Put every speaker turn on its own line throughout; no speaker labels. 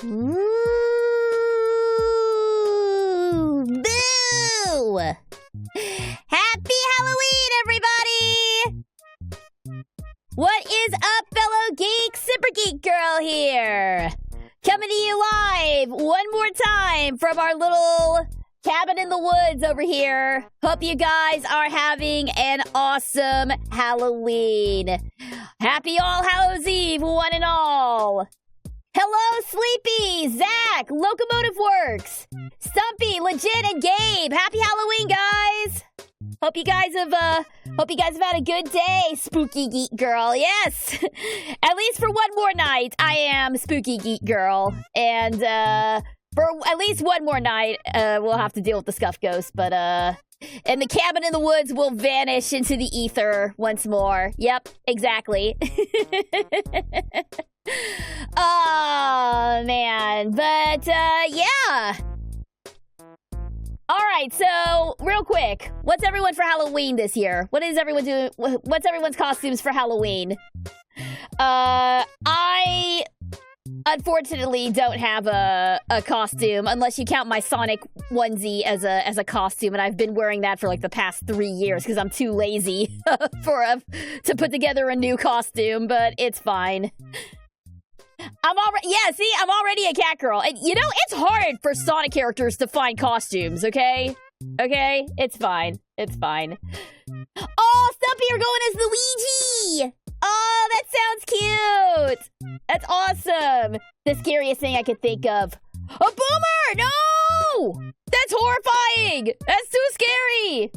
Ooh, boo! Happy Halloween, everybody! What is up, fellow geeks? Super Geek Girl here! Coming to you live one more time from our little cabin in the woods over here. Hope you guys are having an awesome Halloween. Happy All Hallows Eve, one and all. Hello, Sleepy, Zach, Locomotive Works, Stumpy, Legit, and Gabe. Happy Halloween, guys. Hope you guys have had a good day, Spooky Geek Girl. Yes, at least for one more night, I am Spooky Geek Girl, and for at least one more night, we'll have to deal with the Scuff Ghost, but and the cabin in the woods will vanish into the ether once more. Yep, exactly. Oh, man. But, yeah. All right, so, real quick. What's everyone for Halloween this year? What is everyone doing? What's everyone's costumes for Halloween? I unfortunately don't have a costume, unless you count my Sonic onesie as a costume, and I've been wearing that for like the past 3 years because I'm too lazy to put together a new costume, but it's fine. I'm already a cat girl. And you know, it's hard for Sonic characters to find costumes, okay? Okay? It's fine. It's fine. Oh, Stumpy, you're going as Luigi! Oh, that sounds cute! That's awesome! The scariest thing I could think of. A boomer! No! That's horrifying! That's too scary!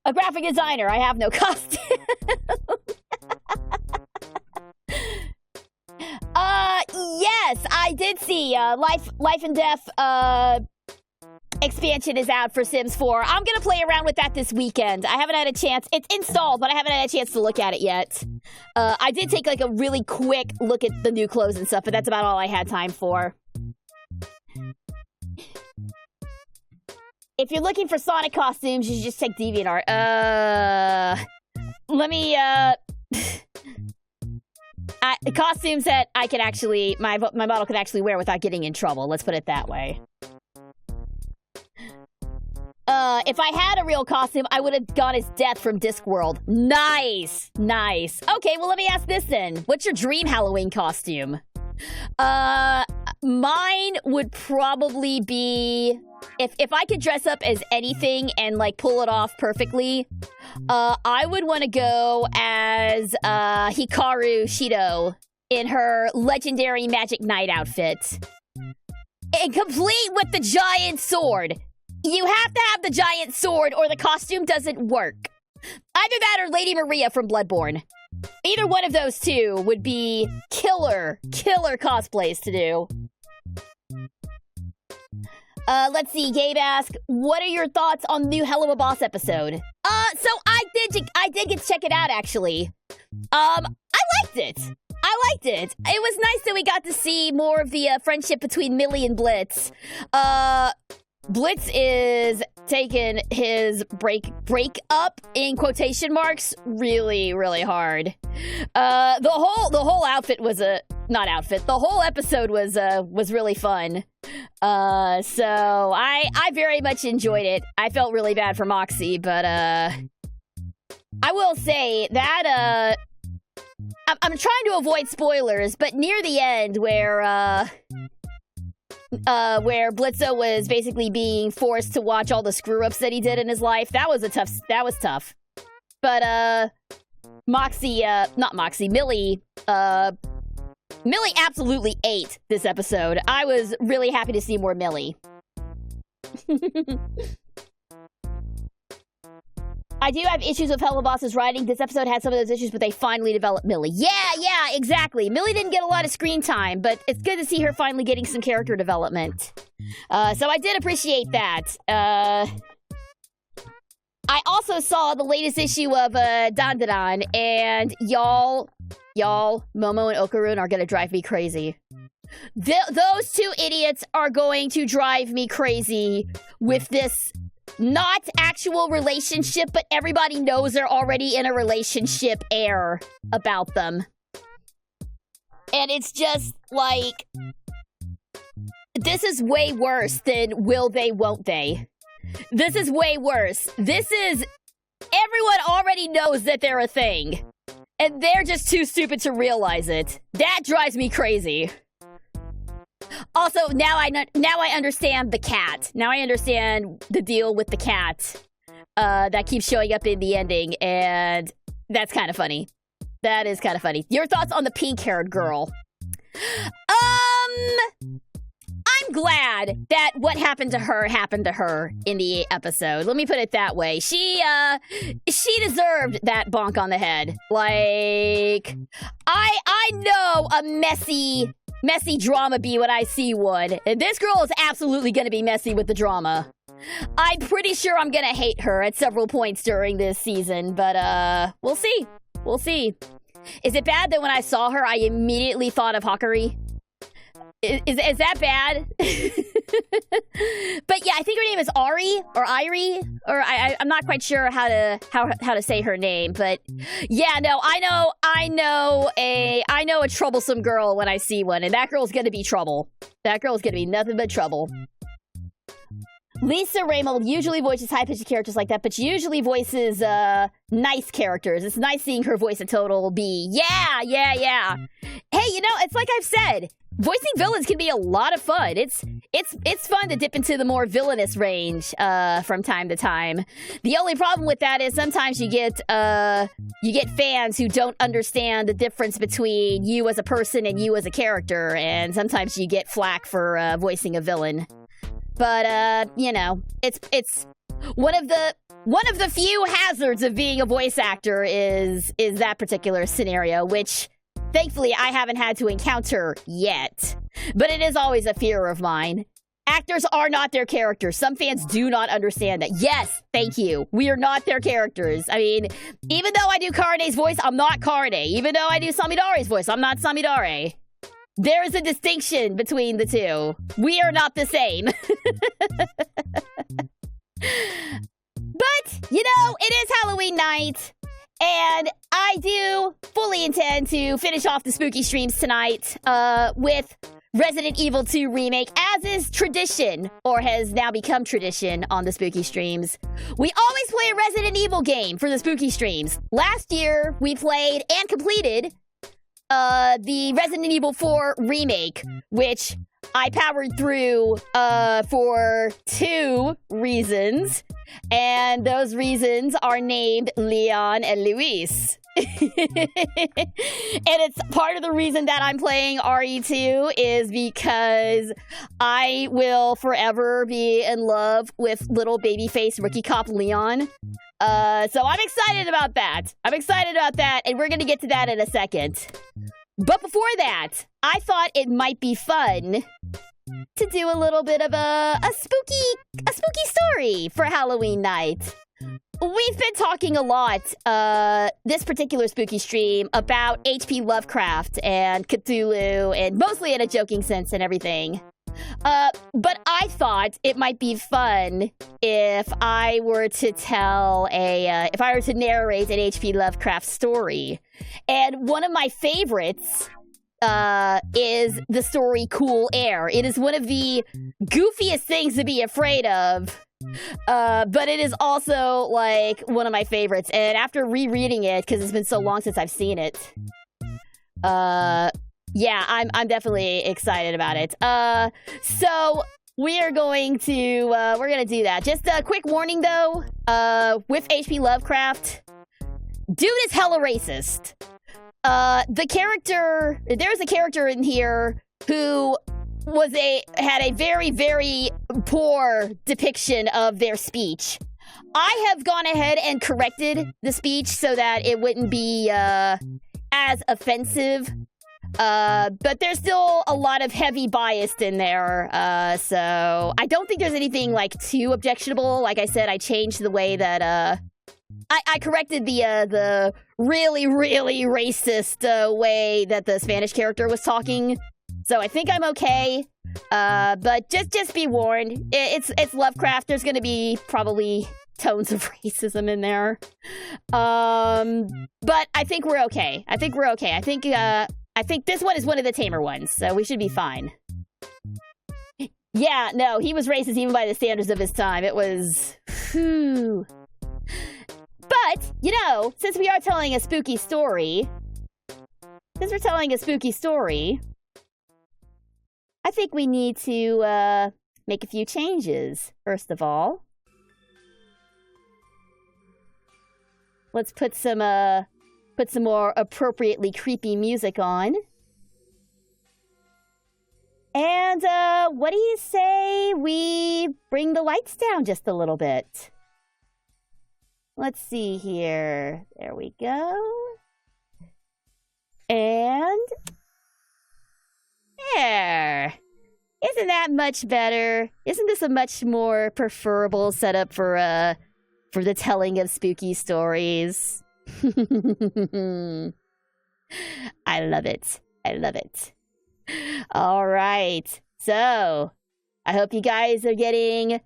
A graphic designer, I have no costume. Yes, I did see Life and Death expansion is out for Sims 4. I'm gonna play around with that this weekend. I haven't had a chance. It's installed, but I haven't had a chance to look at it yet. I did take like a really quick look at the new clothes and stuff, but that's about all I had time for. If you're looking for Sonic costumes, you should just take DeviantArt. Let me costumes that I can actually, my model could actually wear without getting in trouble. Let's put it that way. If I had a real costume, I would have gone as Death from Discworld. Nice! Nice. Okay, well, let me ask this then. What's your dream Halloween costume? Mine would probably be... If I could dress up as anything and, like, pull it off perfectly, I would want to go as Hikaru Shido in her legendary Magic Knight outfit. And complete with the giant sword. You have to have the giant sword or the costume doesn't work. Either that or Lady Maria from Bloodborne. Either one of those two would be killer cosplays to do. Let's see, Gabe asked, what are your thoughts on the new Hell of a Boss episode? So I did get to check it out, actually. I liked it. It was nice that we got to see more of the friendship between Millie and Blitz. Blitz is taking his break up in quotation marks really, really hard. The whole outfit was the whole episode was really fun. So I very much enjoyed it. I felt really bad for Moxie, but I will say that I'm trying to avoid spoilers, but near the end where Blitzo was basically being forced to watch all the screw-ups that he did in his life, that was tough. But Millie absolutely ate this episode. I was really happy to see more Millie. I do have issues with Hello Boss's writing. This episode had some of those issues, but they finally developed Millie. Yeah, exactly. Millie didn't get a lot of screen time, but it's good to see her finally getting some character development. So I did appreciate that. I also saw the latest issue of Dandadan, and y'all, Momo and Okarun are gonna drive me crazy. Those two idiots are going to drive me crazy with this not actual relationship, but everybody knows they're already in a relationship air about them. And it's just like... This is way worse than will they, won't they. This is way worse. This is... Everyone already knows that they're a thing. And they're just too stupid to realize it. That drives me crazy. Also, now I understand the cat. Now I understand the deal with the cat. That keeps showing up in the ending. And that's kind of funny. That is kind of funny. Your thoughts on the pink-haired girl? I'm glad that what happened to her in the episode. Let me put it that way. She deserved that bonk on the head. Like, I know a messy drama bee when I see one. And this girl is absolutely going to be messy with the drama. I'm pretty sure I'm going to hate her at several points during this season, but we'll see. We'll see. Is it bad that when I saw her, I immediately thought of Hakari? Is that bad? But yeah, I think her name is Ari or Irie, or I'm not quite sure how to say her name. But yeah, no, I know a troublesome girl when I see one, and that girl's gonna be trouble. That girl's gonna be nothing but trouble. Lisa Raymold usually voices high-pitched characters like that, but she usually voices nice characters. It's nice seeing her voice a total B. Yeah. Hey, you know, it's like I've said. Voicing villains can be a lot of fun. It's fun to dip into the more villainous range from time to time. The only problem with that is sometimes you get fans who don't understand the difference between you as a person and you as a character, and sometimes you get flack for voicing a villain. But you know, it's one of the few hazards of being a voice actor is that particular scenario, which thankfully I haven't had to encounter yet. But it is always a fear of mine. Actors are not their characters. Some fans do not understand that. Yes, thank you. We are not their characters. I mean, even though I do Karane's voice, I'm not Karane. Even though I do Samidare's voice, I'm not Samidare. There is a distinction between the two. We are not the same. But, you know, it is Halloween night. And I do fully intend to finish off the spooky streams tonight with Resident Evil 2 Remake, as is tradition, or has now become tradition on the spooky streams. We always play a Resident Evil game for the spooky streams. Last year, we played and completed the Resident Evil 4 Remake, which I powered through for 2 reasons. And those reasons are named Leon and Luis. And it's part of the reason that I'm playing RE2 is because I will forever be in love with little babyface rookie cop Leon. So I'm excited about that. And we're gonna get to that in a second. But before that, I thought it might be fun to do a little bit of a spooky story for Halloween night. We've been talking a lot, this particular spooky stream, about H.P. Lovecraft and Cthulhu, and mostly in a joking sense and everything. But I thought it might be fun if I were to narrate an H.P. Lovecraft story. And one of my favorites is the story Cool Air. It is one of the goofiest things to be afraid of. But it is also, like, one of my favorites. And after rereading it, because it's been so long since I've seen it, yeah, I'm definitely excited about it. So we're gonna do that. Just a quick warning, though, with H.P. Lovecraft, dude is hella racist. There's a character in here who had a very, very poor depiction of their speech. I have gone ahead and corrected the speech so that it wouldn't be as offensive. But there's still a lot of heavy bias in there. So I don't think there's anything like too objectionable. Like I said, I changed the way that I corrected the really, really racist way that the Spanish character was talking. So I think I'm okay. But just be warned. It's Lovecraft. There's going to be probably tones of racism in there. But I think we're okay. I think this one is one of the tamer ones, so we should be fine. Yeah, no, he was racist even by the standards of his time. It was... Whew. But, you know, since we are telling a spooky story... Since we're telling a spooky story... I think we need to, make a few changes, first of all. Let's put some more appropriately creepy music on. And, what do you say we bring the lights down just a little bit? Let's see here. There we go. And... there. Isn't that much better? Isn't this a much more preferable setup for the telling of spooky stories? I love it. I love it. All right. So, I hope you guys are get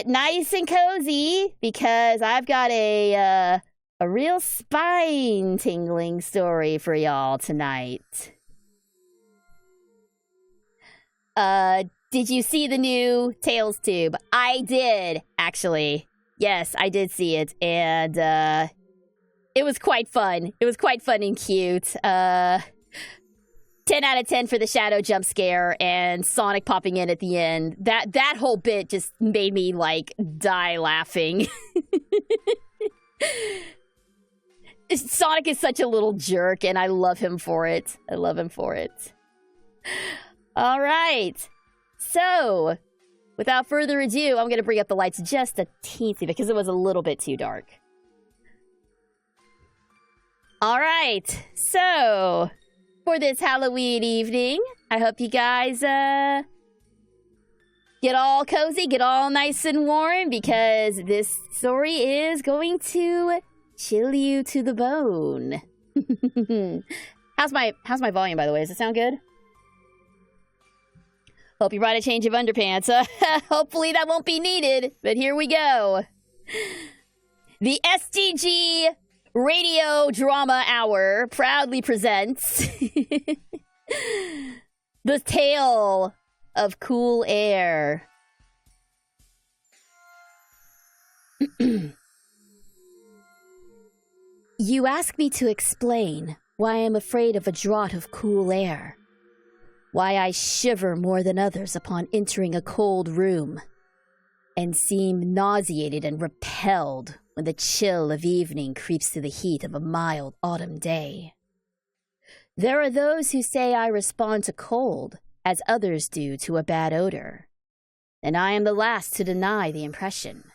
nice and cozy because I've got a real spine-tingling story for y'all tonight. Did you see the new Tales tube? I did, actually. Yes, I did see it, and it was quite fun. It was quite fun and cute. 10 out of 10 for the shadow jump scare and Sonic popping in at the end. That whole bit just made me, like, die laughing. Sonic is such a little jerk, and I love him for it. I love him for it. All right. So, without further ado, I'm going to bring up the lights just a teensy because it was a little bit too dark. All right. So... for this Halloween evening, I hope you guys get all cozy, get all nice and warm, because this story is going to chill you to the bone. How's my volume, by the way? Does it sound good? Hope you brought a change of underpants. Hopefully that won't be needed, but here we go. The SGG Radio Drama Hour proudly presents The Tale of Cool Air. You ask me to explain why I am afraid of a draught of cool air, why I shiver more than others upon entering a cold room, and seem nauseated and repelled when the chill of evening creeps through the heat of a mild autumn day. There are those who say I respond to cold as others do to a bad odor, and I am the last to deny the impression.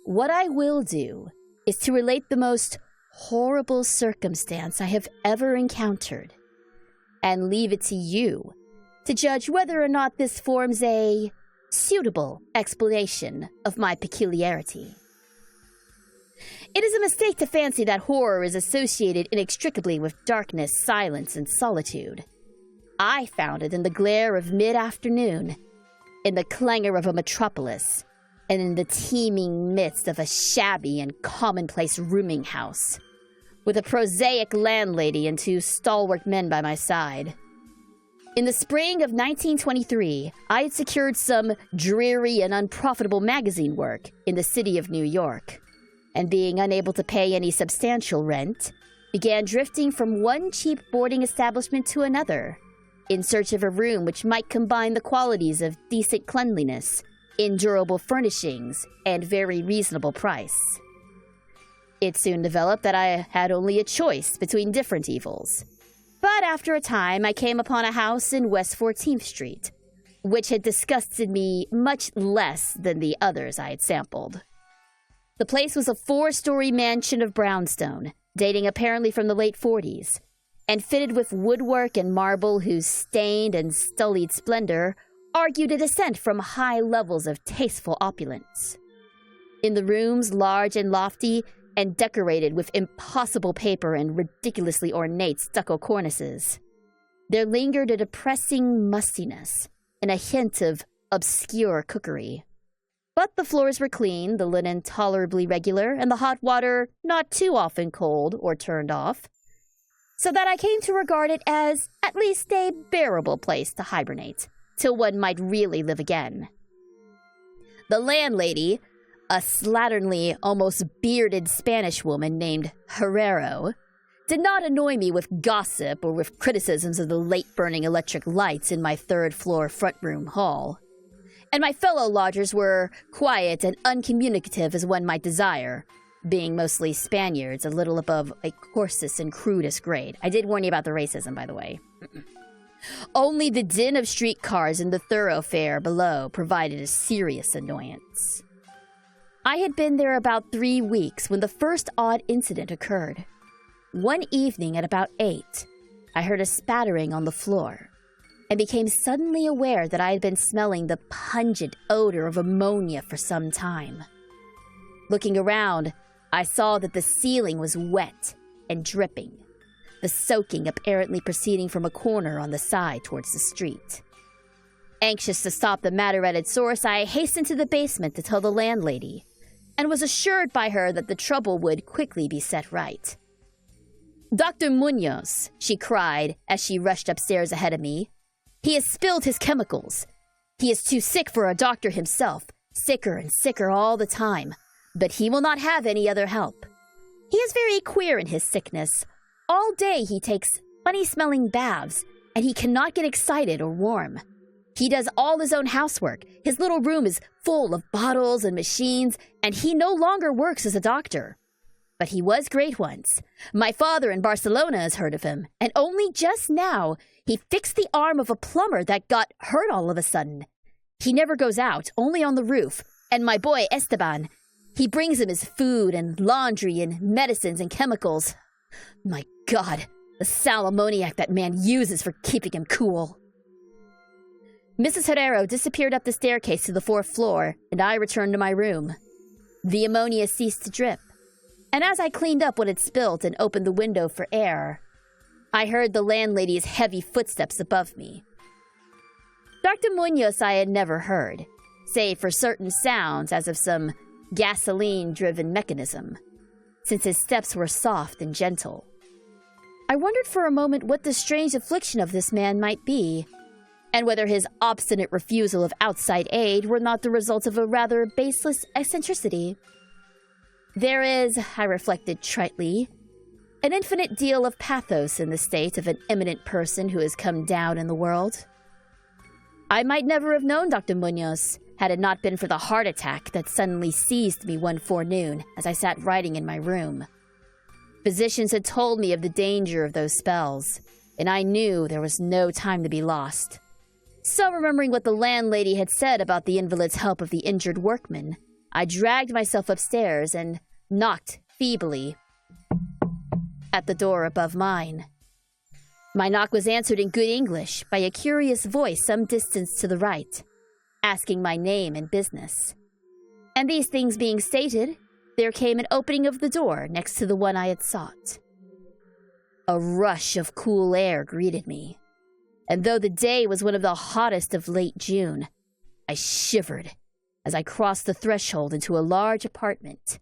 What I will do is to relate the most horrible circumstance I have ever encountered, and leave it to you to judge whether or not this forms a suitable explanation of my peculiarity. It is a mistake to fancy that horror is associated inextricably with darkness, silence, and solitude. I found it in the glare of mid-afternoon, in the clangor of a metropolis, and in the teeming midst of a shabby and commonplace rooming house, with a prosaic landlady and two stalwart men by my side. In the spring of 1923, I had secured some dreary and unprofitable magazine work in the city of New York, and being unable to pay any substantial rent, began drifting from one cheap boarding establishment to another, in search of a room which might combine the qualities of decent cleanliness, endurable furnishings, and very reasonable price. It soon developed that I had only a choice between different evils. But after a time, I came upon a house in West 14th Street, which had disgusted me much less than the others I had sampled. The place was a 4-story mansion of brownstone, dating apparently from the late 40s, and fitted with woodwork and marble whose stained and sullied splendor argued a descent from high levels of tasteful opulence. In the rooms, large and lofty, and decorated with impossible paper and ridiculously ornate stucco cornices, there lingered a depressing mustiness and a hint of obscure cookery. But the floors were clean, the linen tolerably regular, and the hot water not too often cold or turned off, so that I came to regard it as at least a bearable place to hibernate, till one might really live again. The landlady, a slatternly, almost bearded Spanish woman named Herrero, did not annoy me with gossip or with criticisms of the late-burning electric lights in my third-floor front-room hall. And my fellow lodgers were quiet and uncommunicative as one might desire, being mostly Spaniards, a little above a coarsest and crudest grade. I did warn you about the racism, by the way. Only the din of streetcars in the thoroughfare below provided a serious annoyance. I had been there about 3 weeks when the first odd incident occurred. One evening at about 8, I heard a spattering on the floor and became suddenly aware that I had been smelling the pungent odor of ammonia for some time. Looking around, I saw that the ceiling was wet and dripping, the soaking apparently proceeding from a corner on the side towards the street. Anxious to stop the matter at its source, I hastened to the basement to tell the landlady, and was assured by her that the trouble would quickly be set right. "Dr. Munoz," she cried as she rushed upstairs ahead of me. "He has spilled his chemicals. He is too sick for a doctor himself, sicker and sicker all the time, but he will not have any other help. He is very queer in his sickness. All day he takes funny-smelling baths, and he cannot get excited or warm. He does all his own housework. His little room is full of bottles and machines, and he no longer works as a doctor. But he was great once. My father in Barcelona has heard of him, and only just now he fixed the arm of a plumber that got hurt all of a sudden. He never goes out, only on the roof, and my boy Esteban, he brings him his food and laundry and medicines and chemicals. My God, the sal ammoniac that man uses for keeping him cool." Mrs. Herrero disappeared up the staircase to the 4th floor, and I returned to my room. The ammonia ceased to drip, and as I cleaned up what had spilt and opened the window for air, I heard the landlady's heavy footsteps above me. Dr. Munoz I had never heard, save for certain sounds as of some gasoline-driven mechanism, since his steps were soft and gentle. I wondered for a moment what the strange affliction of this man might be, and whether his obstinate refusal of outside aid were not the result of a rather baseless eccentricity. There is, I reflected tritely, an infinite deal of pathos in the state of an eminent person who has come down in the world. I might never have known Dr. Munoz had it not been for the heart attack that suddenly seized me one forenoon as I sat writing in my room. Physicians had told me of the danger of those spells, and I knew there was no time to be lost. So, remembering what the landlady had said about the invalid's help of the injured workman, I dragged myself upstairs and knocked feebly at the door above mine. My knock was answered in good English by a curious voice some distance to the right, asking my name and business. And these things being stated, there came an opening of the door next to the one I had sought. A rush of cool air greeted me, and though the day was one of the hottest of late June, I shivered as I crossed the threshold into a large apartment,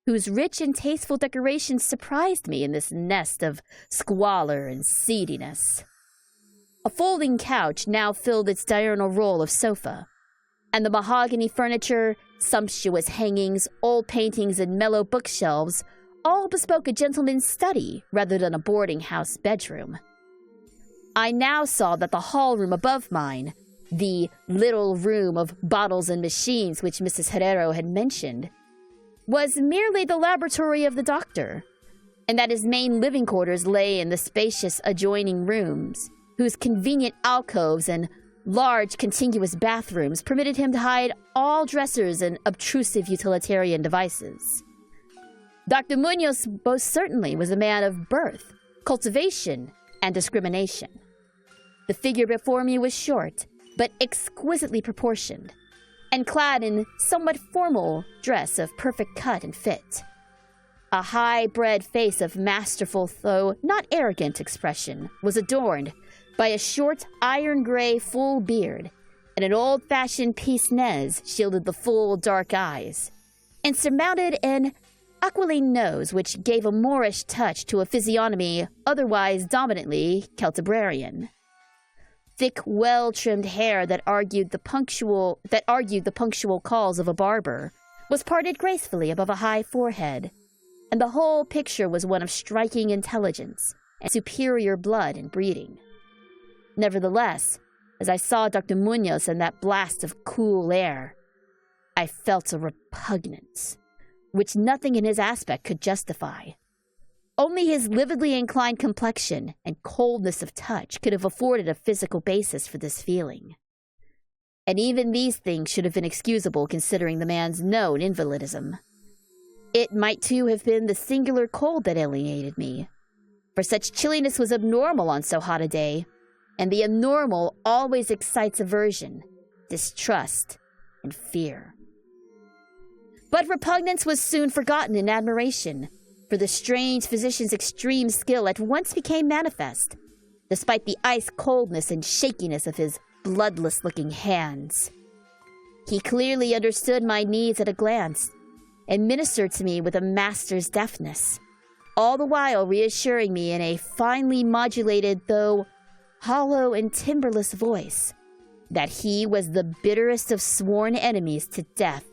whose rich and tasteful decorations surprised me in this nest of squalor and seediness. A folding couch now filled its diurnal role of sofa, and the mahogany furniture, sumptuous hangings, old paintings, and mellow bookshelves all bespoke a gentleman's study rather than a boarding-house bedroom. I now saw that the hall room above mine, the little room of bottles and machines which Mrs. Herrero had mentioned, was merely the laboratory of the doctor, and that his main living quarters lay in the spacious adjoining rooms, whose convenient alcoves and large contiguous bathrooms permitted him to hide all dressers and obtrusive utilitarian devices. Dr. Munoz most certainly was a man of birth, cultivation, and discrimination. The figure before me was short, but exquisitely proportioned, and clad in somewhat formal dress of perfect cut and fit. A high-bred face of masterful, though not arrogant expression, was adorned by a short, iron-gray full beard, and an old-fashioned pince-nez shielded the full, dark eyes, and surmounted an aquiline nose which gave a Moorish touch to a physiognomy otherwise dominantly Celtibrarian. thick, well-trimmed hair that argued the punctual calls of a barber was parted gracefully above a high forehead, and the whole picture was one of striking intelligence and superior blood and breeding. Nevertheless, as I saw Dr. Munoz in that blast of cool air, I felt a repugnance, which nothing in his aspect could justify. Only his lividly inclined complexion and coldness of touch could have afforded a physical basis for this feeling. And even these things should have been excusable considering the man's known invalidism. It might too have been the singular cold that alienated me, for such chilliness was abnormal on so hot a day, and the abnormal always excites aversion, distrust, and fear. But repugnance was soon forgotten in admiration, for the strange physician's extreme skill at once became manifest, despite the ice-coldness and shakiness of his bloodless-looking hands. He clearly understood my needs at a glance, and ministered to me with a master's deftness, all the while reassuring me in a finely modulated, though hollow and timbreless voice, that he was the bitterest of sworn enemies to death,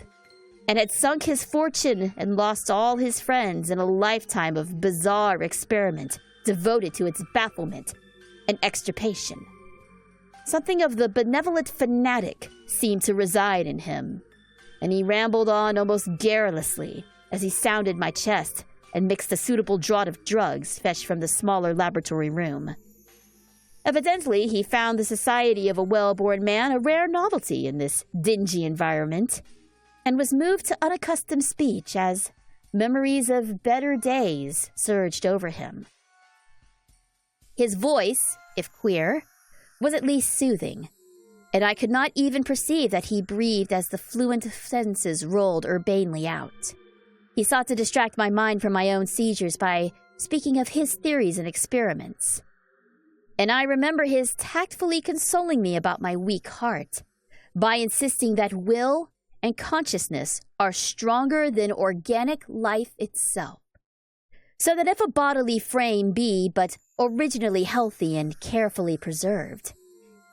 and had sunk his fortune and lost all his friends in a lifetime of bizarre experiment devoted to its bafflement and extirpation. Something of the benevolent fanatic seemed to reside in him, and he rambled on almost garrulously as he sounded my chest and mixed a suitable draught of drugs fetched from the smaller laboratory room. Evidently, he found the society of a well-born man a rare novelty in this dingy environment, and was moved to unaccustomed speech as memories of better days surged over him. His voice, if queer, was at least soothing, and I could not even perceive that he breathed as the fluent sentences rolled urbanely out. He sought to distract my mind from my own seizures by speaking of his theories and experiments. And I remember his tactfully consoling me about my weak heart, by insisting that will and consciousness are stronger than organic life itself, so that if a bodily frame be but originally healthy and carefully preserved,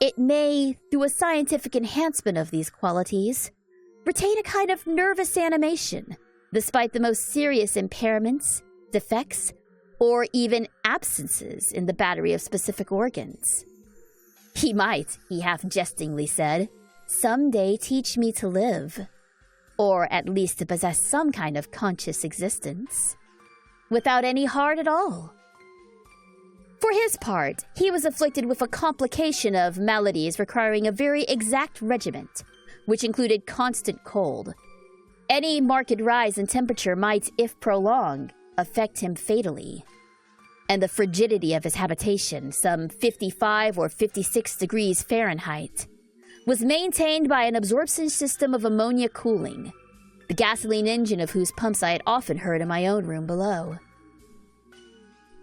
it may, through a scientific enhancement of these qualities, retain a kind of nervous animation, despite the most serious impairments, defects, or even absences in the battery of specific organs. He might, he half-jestingly said, someday teach me to live, or at least to possess some kind of conscious existence, without any heart at all. For his part, he was afflicted with a complication of maladies requiring a very exact regiment, which included constant cold. Any marked rise in temperature might, if prolonged, affect him fatally. And the frigidity of his habitation, some 55 or 56 degrees Fahrenheit, was maintained by an absorption system of ammonia cooling, the gasoline engine of whose pumps I had often heard in my own room below.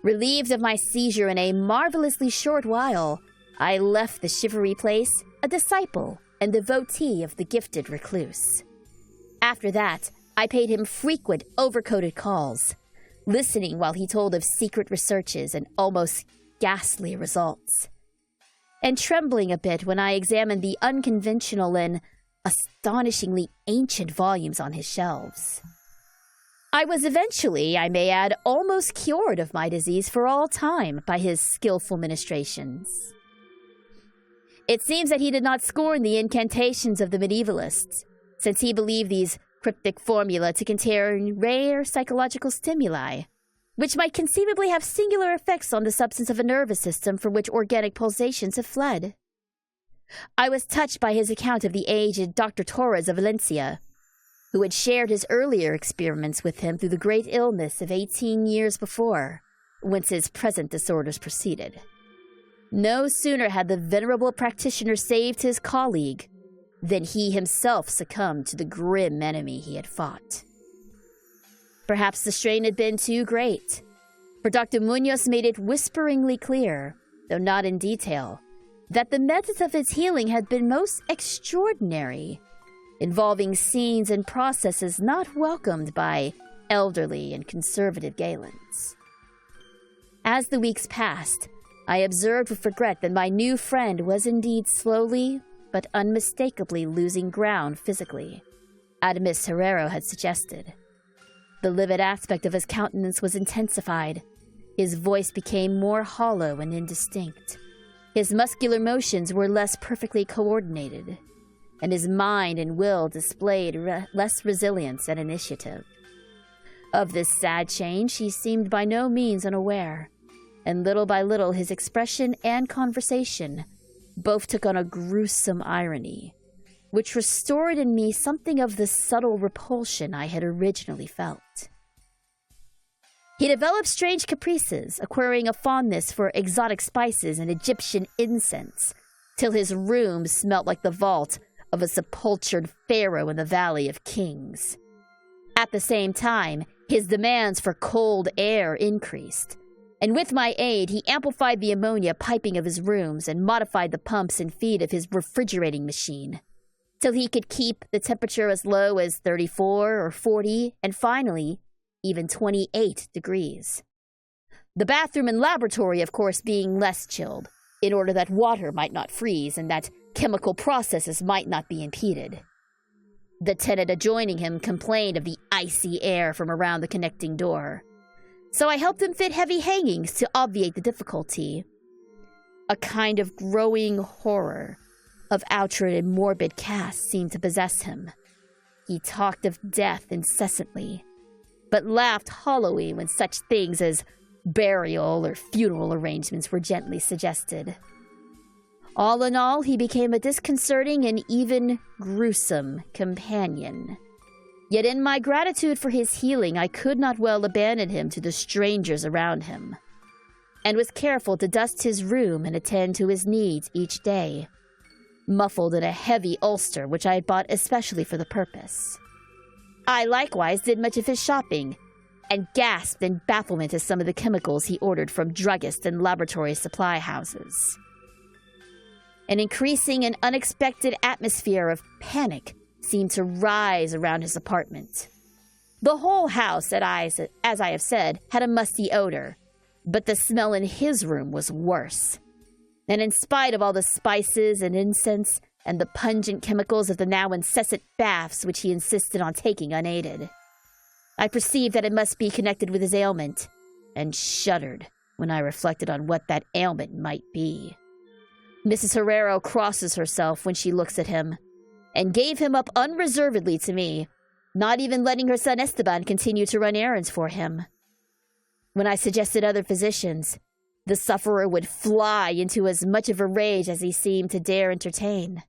Relieved of my seizure in a marvelously short while, I left the shivery place a disciple and devotee of the gifted recluse. After that, I paid him frequent overcoated calls, listening while he told of secret researches and almost ghastly results, and trembling a bit when I examined the unconventional and astonishingly ancient volumes on his shelves. I was eventually, I may add, almost cured of my disease for all time by his skillful ministrations. It seems that he did not scorn the incantations of the medievalists, since he believed these cryptic formula to contain rare psychological stimuli, which might conceivably have singular effects on the substance of a nervous system from which organic pulsations have fled. I was touched by his account of the aged Dr. Torres of Valencia, who had shared his earlier experiments with him through the great illness of 18 years before, whence his present disorders proceeded. No sooner had the venerable practitioner saved his colleague than he himself succumbed to the grim enemy he had fought. Perhaps the strain had been too great, for Dr. Munoz made it whisperingly clear, though not in detail, that the methods of his healing had been most extraordinary, involving scenes and processes not welcomed by elderly and conservative Galens. As the weeks passed, I observed with regret that my new friend was indeed slowly but unmistakably losing ground physically, as Miss Herrero had suggested. The livid aspect of his countenance was intensified. His voice became more hollow and indistinct. His muscular motions were less perfectly coordinated, and his mind and will displayed less resilience and initiative. Of this sad change he seemed by no means unaware, and little by little his expression and conversation both took on a gruesome irony, which restored in me something of the subtle repulsion I had originally felt. He developed strange caprices, acquiring a fondness for exotic spices and Egyptian incense, till his room smelt like the vault of a sepultured pharaoh in the Valley of Kings. At the same time, his demands for cold air increased, and with my aid, he amplified the ammonia piping of his rooms and modified the pumps and feed of his refrigerating machine, till he could keep the temperature as low as 34 or 40, and finally, even 28 degrees. The bathroom and laboratory, of course, being less chilled, in order that water might not freeze and that chemical processes might not be impeded. The tenant adjoining him complained of the icy air from around the connecting door, so I helped him fit heavy hangings to obviate the difficulty. A kind of growing horror of outrage and morbid cast seemed to possess him. He talked of death incessantly, but laughed hollowly when such things as burial or funeral arrangements were gently suggested. All in all, he became a disconcerting and even gruesome companion. Yet in my gratitude for his healing, I could not well abandon him to the strangers around him, and was careful to dust his room and attend to his needs each day, muffled in a heavy ulster which I had bought especially for the purpose. I likewise did much of his shopping, and gasped in bafflement at some of the chemicals he ordered from druggists and laboratory supply houses. An increasing and unexpected atmosphere of panic seemed to rise around his apartment. The whole house, as I have said, had a musty odor, but the smell in his room was worse. And in spite of all the spices and incense and the pungent chemicals of the now incessant baths which he insisted on taking unaided, I perceived that it must be connected with his ailment, and shuddered when I reflected on what that ailment might be. Mrs. Herrero crosses herself when she looks at him, and gave him up unreservedly to me, not even letting her son Esteban continue to run errands for him. When I suggested other physicians, the sufferer would fly into as much of a rage as he seemed to dare entertain.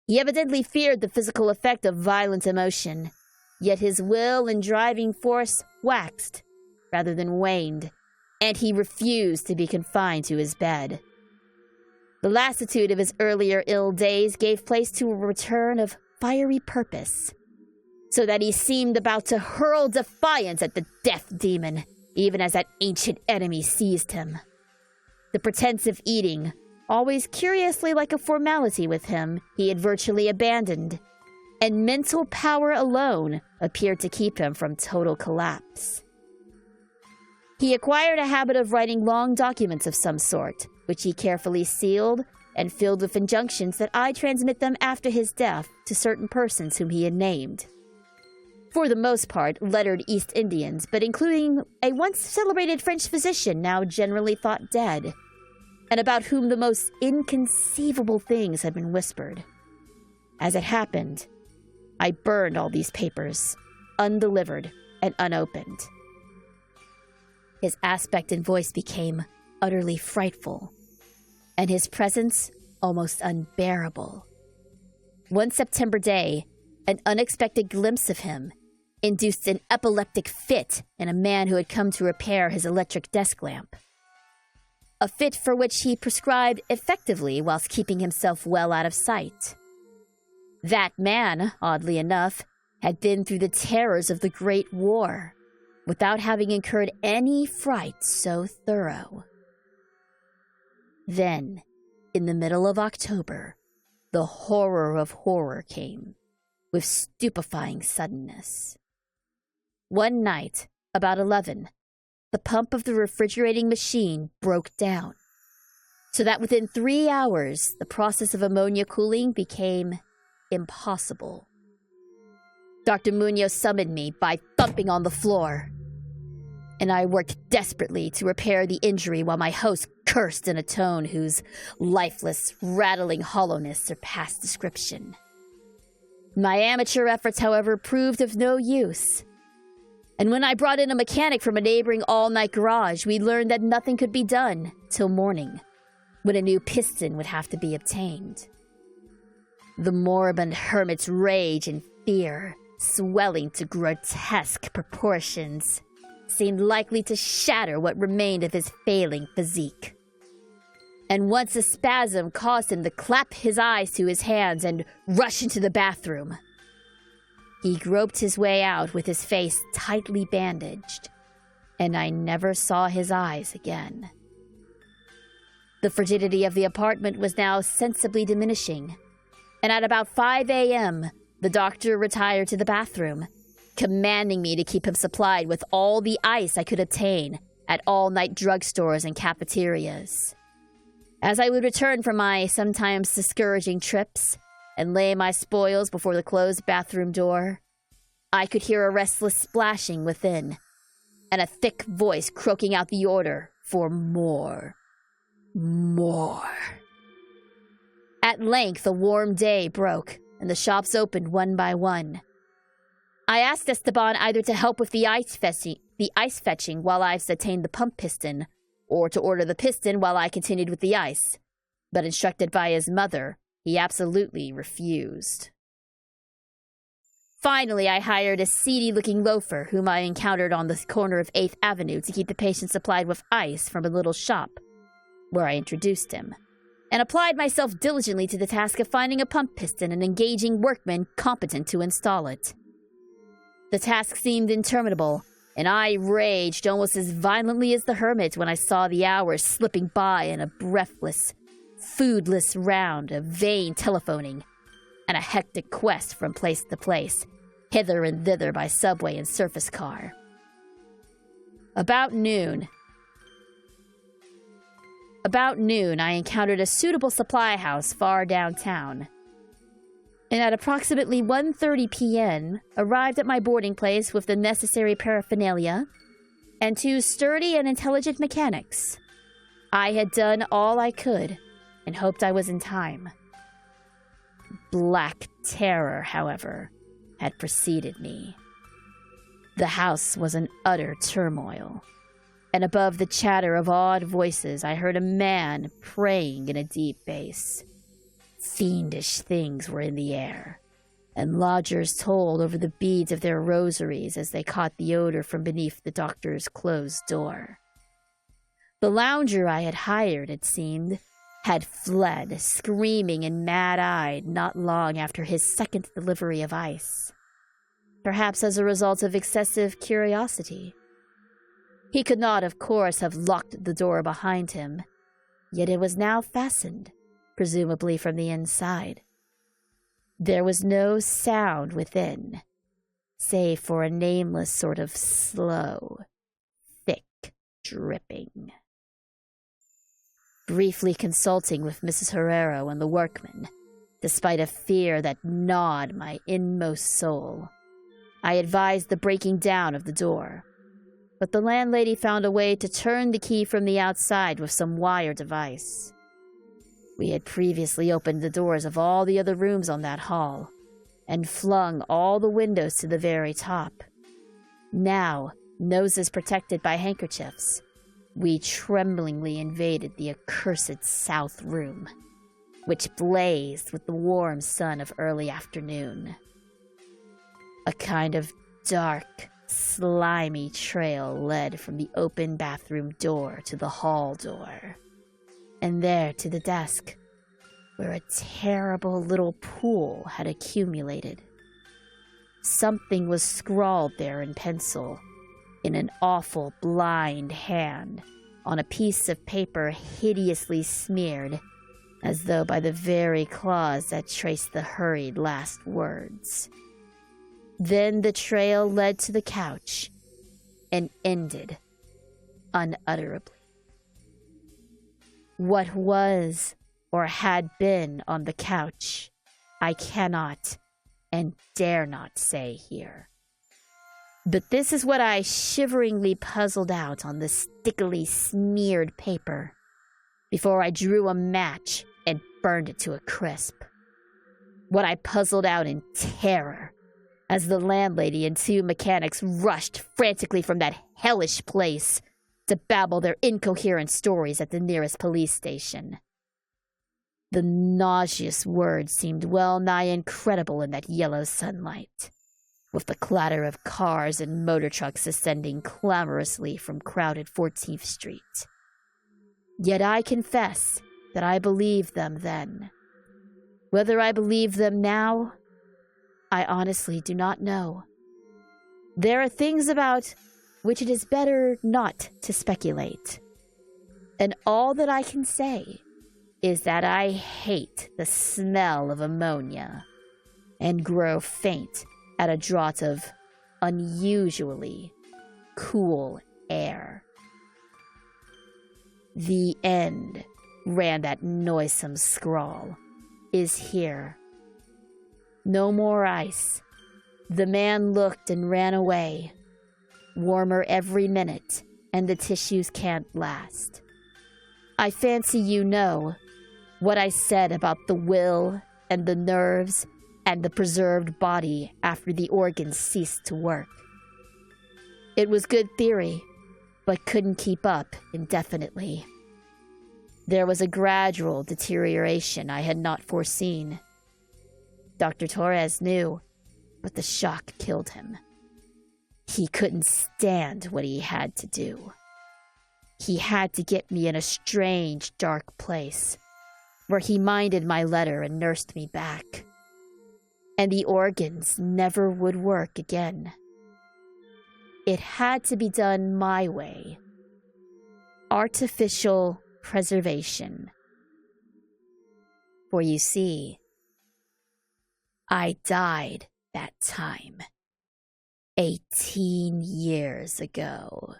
He evidently feared the physical effect of violent emotion, yet his will and driving force waxed rather than waned, and he refused to be confined to his bed. The lassitude of his earlier ill days gave place to a return of fiery purpose, so that he seemed about to hurl defiance at the death demon, even as that ancient enemy seized him. The pretense of eating, always curiously like a formality with him, he had virtually abandoned, and mental power alone appeared to keep him from total collapse. He acquired a habit of writing long documents of some sort, which he carefully sealed and filled with injunctions that I transmit them after his death to certain persons whom he had named. For the most part, lettered East Indians, but including a once celebrated French physician now generally thought dead, and about whom the most inconceivable things had been whispered. As it happened, I burned all these papers, undelivered and unopened. His aspect and voice became utterly frightful, and his presence almost unbearable. One September day, an unexpected glimpse of him induced an epileptic fit in a man who had come to repair his electric desk lamp. A fit for which he prescribed effectively whilst keeping himself well out of sight. That man, oddly enough, had been through the terrors of the Great War, without having incurred any fright so thorough. Then, in the middle of October, the horror of horror came, with stupefying suddenness. One night, about 11, the pump of the refrigerating machine broke down, so that within 3 hours, the process of ammonia cooling became impossible. Dr. Munoz summoned me by thumping on the floor, and I worked desperately to repair the injury while my host cursed in a tone whose lifeless, rattling hollowness surpassed description. My amateur efforts, however, proved of no use. And when I brought in a mechanic from a neighboring all-night garage, we learned that nothing could be done till morning, when a new piston would have to be obtained. The moribund hermit's rage and fear, swelling to grotesque proportions, seemed likely to shatter what remained of his failing physique. And once a spasm caused him to clap his eyes to his hands and rush into the bathroom. He groped his way out with his face tightly bandaged, and I never saw his eyes again. The frigidity of the apartment was now sensibly diminishing, and at about 5 a.m., the doctor retired to the bathroom, commanding me to keep him supplied with all the ice I could obtain at all-night drugstores and cafeterias. As I would return from my sometimes discouraging trips and lay my spoils before the closed bathroom door, I could hear a restless splashing within, and a thick voice croaking out the order for more. More. At length, a warm day broke, and the shops opened one by one. I asked Esteban either to help with the ice fetching while I attained the pump piston, or to order the piston while I continued with the ice, but instructed by his mother, he absolutely refused. Finally, I hired a seedy-looking loafer whom I encountered on the corner of 8th Avenue to keep the patient supplied with ice from a little shop, where I introduced him, and applied myself diligently to the task of finding a pump piston and engaging workmen competent to install it. The task seemed interminable, and I raged almost as violently as the hermit when I saw the hours slipping by in a breathless, foodless round of vain telephoning and a hectic quest from place to place, hither and thither by subway and surface car. About noon, I encountered a suitable supply house far downtown, and at approximately 1:30 p.m. arrived at my boarding place with the necessary paraphernalia and 2 sturdy and intelligent mechanics. I had done all I could and hoped I was in time. Black terror, however, had preceded me. The house was in utter turmoil, and above the chatter of awed voices I heard a man praying in a deep bass. Fiendish things were in the air, and lodgers told over the beads of their rosaries as they caught the odor from beneath the doctor's closed door. The lounger I had hired, it seemed, had fled, screaming and mad-eyed, not long after his second delivery of ice, perhaps as a result of excessive curiosity. He could not, of course, have locked the door behind him, yet it was now fastened, presumably from the inside. There was no sound within, save for a nameless sort of slow, thick dripping. Briefly consulting with Mrs. Herrero and the workmen, despite a fear that gnawed my inmost soul, I advised the breaking down of the door, but the landlady found a way to turn the key from the outside with some wire device. We had previously opened the doors of all the other rooms on that hall, and flung all the windows to the very top. Now, noses protected by handkerchiefs, we tremblingly invaded the accursed south room, which blazed with the warm sun of early afternoon. A kind of dark, slimy trail led from the open bathroom door to the hall door, and there to the desk, where a terrible little pool had accumulated. Something was scrawled there in pencil, in an awful blind hand, on a piece of paper hideously smeared, as though by the very claws that traced the hurried last words. Then the trail led to the couch, and ended unutterably. What was or had been on the couch, I cannot and dare not say here. But this is what I shiveringly puzzled out on the stickily smeared paper before I drew a match and burned it to a crisp. What I puzzled out in terror as the landlady and 2 mechanics rushed frantically from that hellish place to babble their incoherent stories at the nearest police station. The nauseous words seemed well nigh incredible in that yellow sunlight, with the clatter of cars and motor trucks ascending clamorously from crowded 14th Street. Yet I confess that I believed them then. Whether I believe them now, I honestly do not know. There are things about which it is better not to speculate. And all that I can say is that I hate the smell of ammonia and grow faint at a draught of unusually cool air. The end, ran that noisome scrawl, is here. No more ice. The man looked and ran away. Warmer every minute, and the tissues can't last. I fancy you know what I said about the will and the nerves and the preserved body after the organs ceased to work. It was good theory, but couldn't keep up indefinitely. There was a gradual deterioration I had not foreseen. Dr. Torres knew, but the shock killed him. He couldn't stand what he had to do. He had to get me in a strange, dark place, where he minded my letter and nursed me back. And the organs never would work again. It had to be done my way. Artificial preservation. For you see, I died that time, 18 years ago.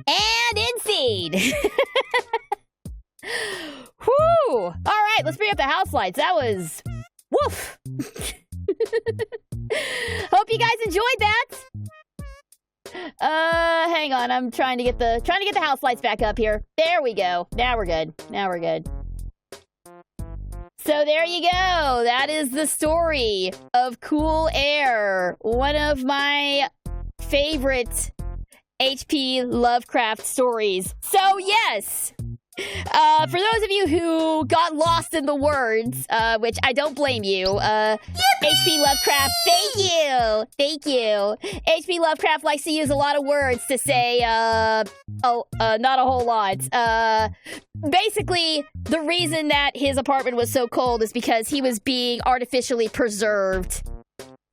And in seed! Whew! Alright, let's bring up the house lights. That was... woof! Hope you guys enjoyed that! Hang on, I'm trying to get the house lights back up here. There we go. Now we're good. Now we're good. So there you go. That is the story of Cool Air. One of my favorite H.P. Lovecraft stories. So yes, for those of you who got lost in the words, which I don't blame you, H.P. Lovecraft, thank you. H.P. Lovecraft likes to use a lot of words to say, not a whole lot. Basically, the reason that his apartment was so cold is because he was being artificially preserved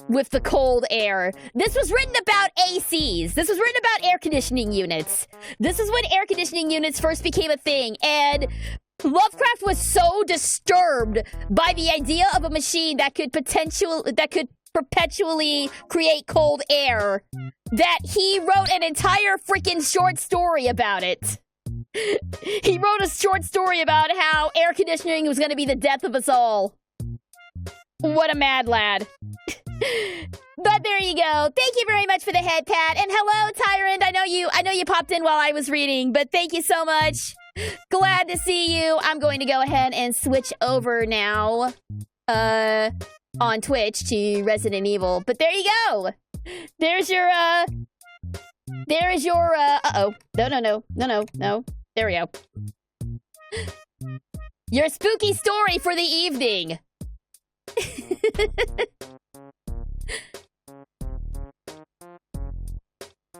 with the cold air. This was written about ACs. This was written about air conditioning units. This is when air conditioning units first became a thing, and Lovecraft was so disturbed by the idea of a machine that could perpetually create cold air that he wrote an entire freaking short story about it. He wrote a short story about how air conditioning was going to be the death of us all. What a mad lad. But there you go. Thank you very much for the head pat. And hello, Tyrant. I know you popped in while I was reading, but thank you so much. Glad to see you. I'm going to go ahead and switch over now on Twitch to Resident Evil. But there you go. There's your uh-oh. No. There we go. Your spooky story for the evening.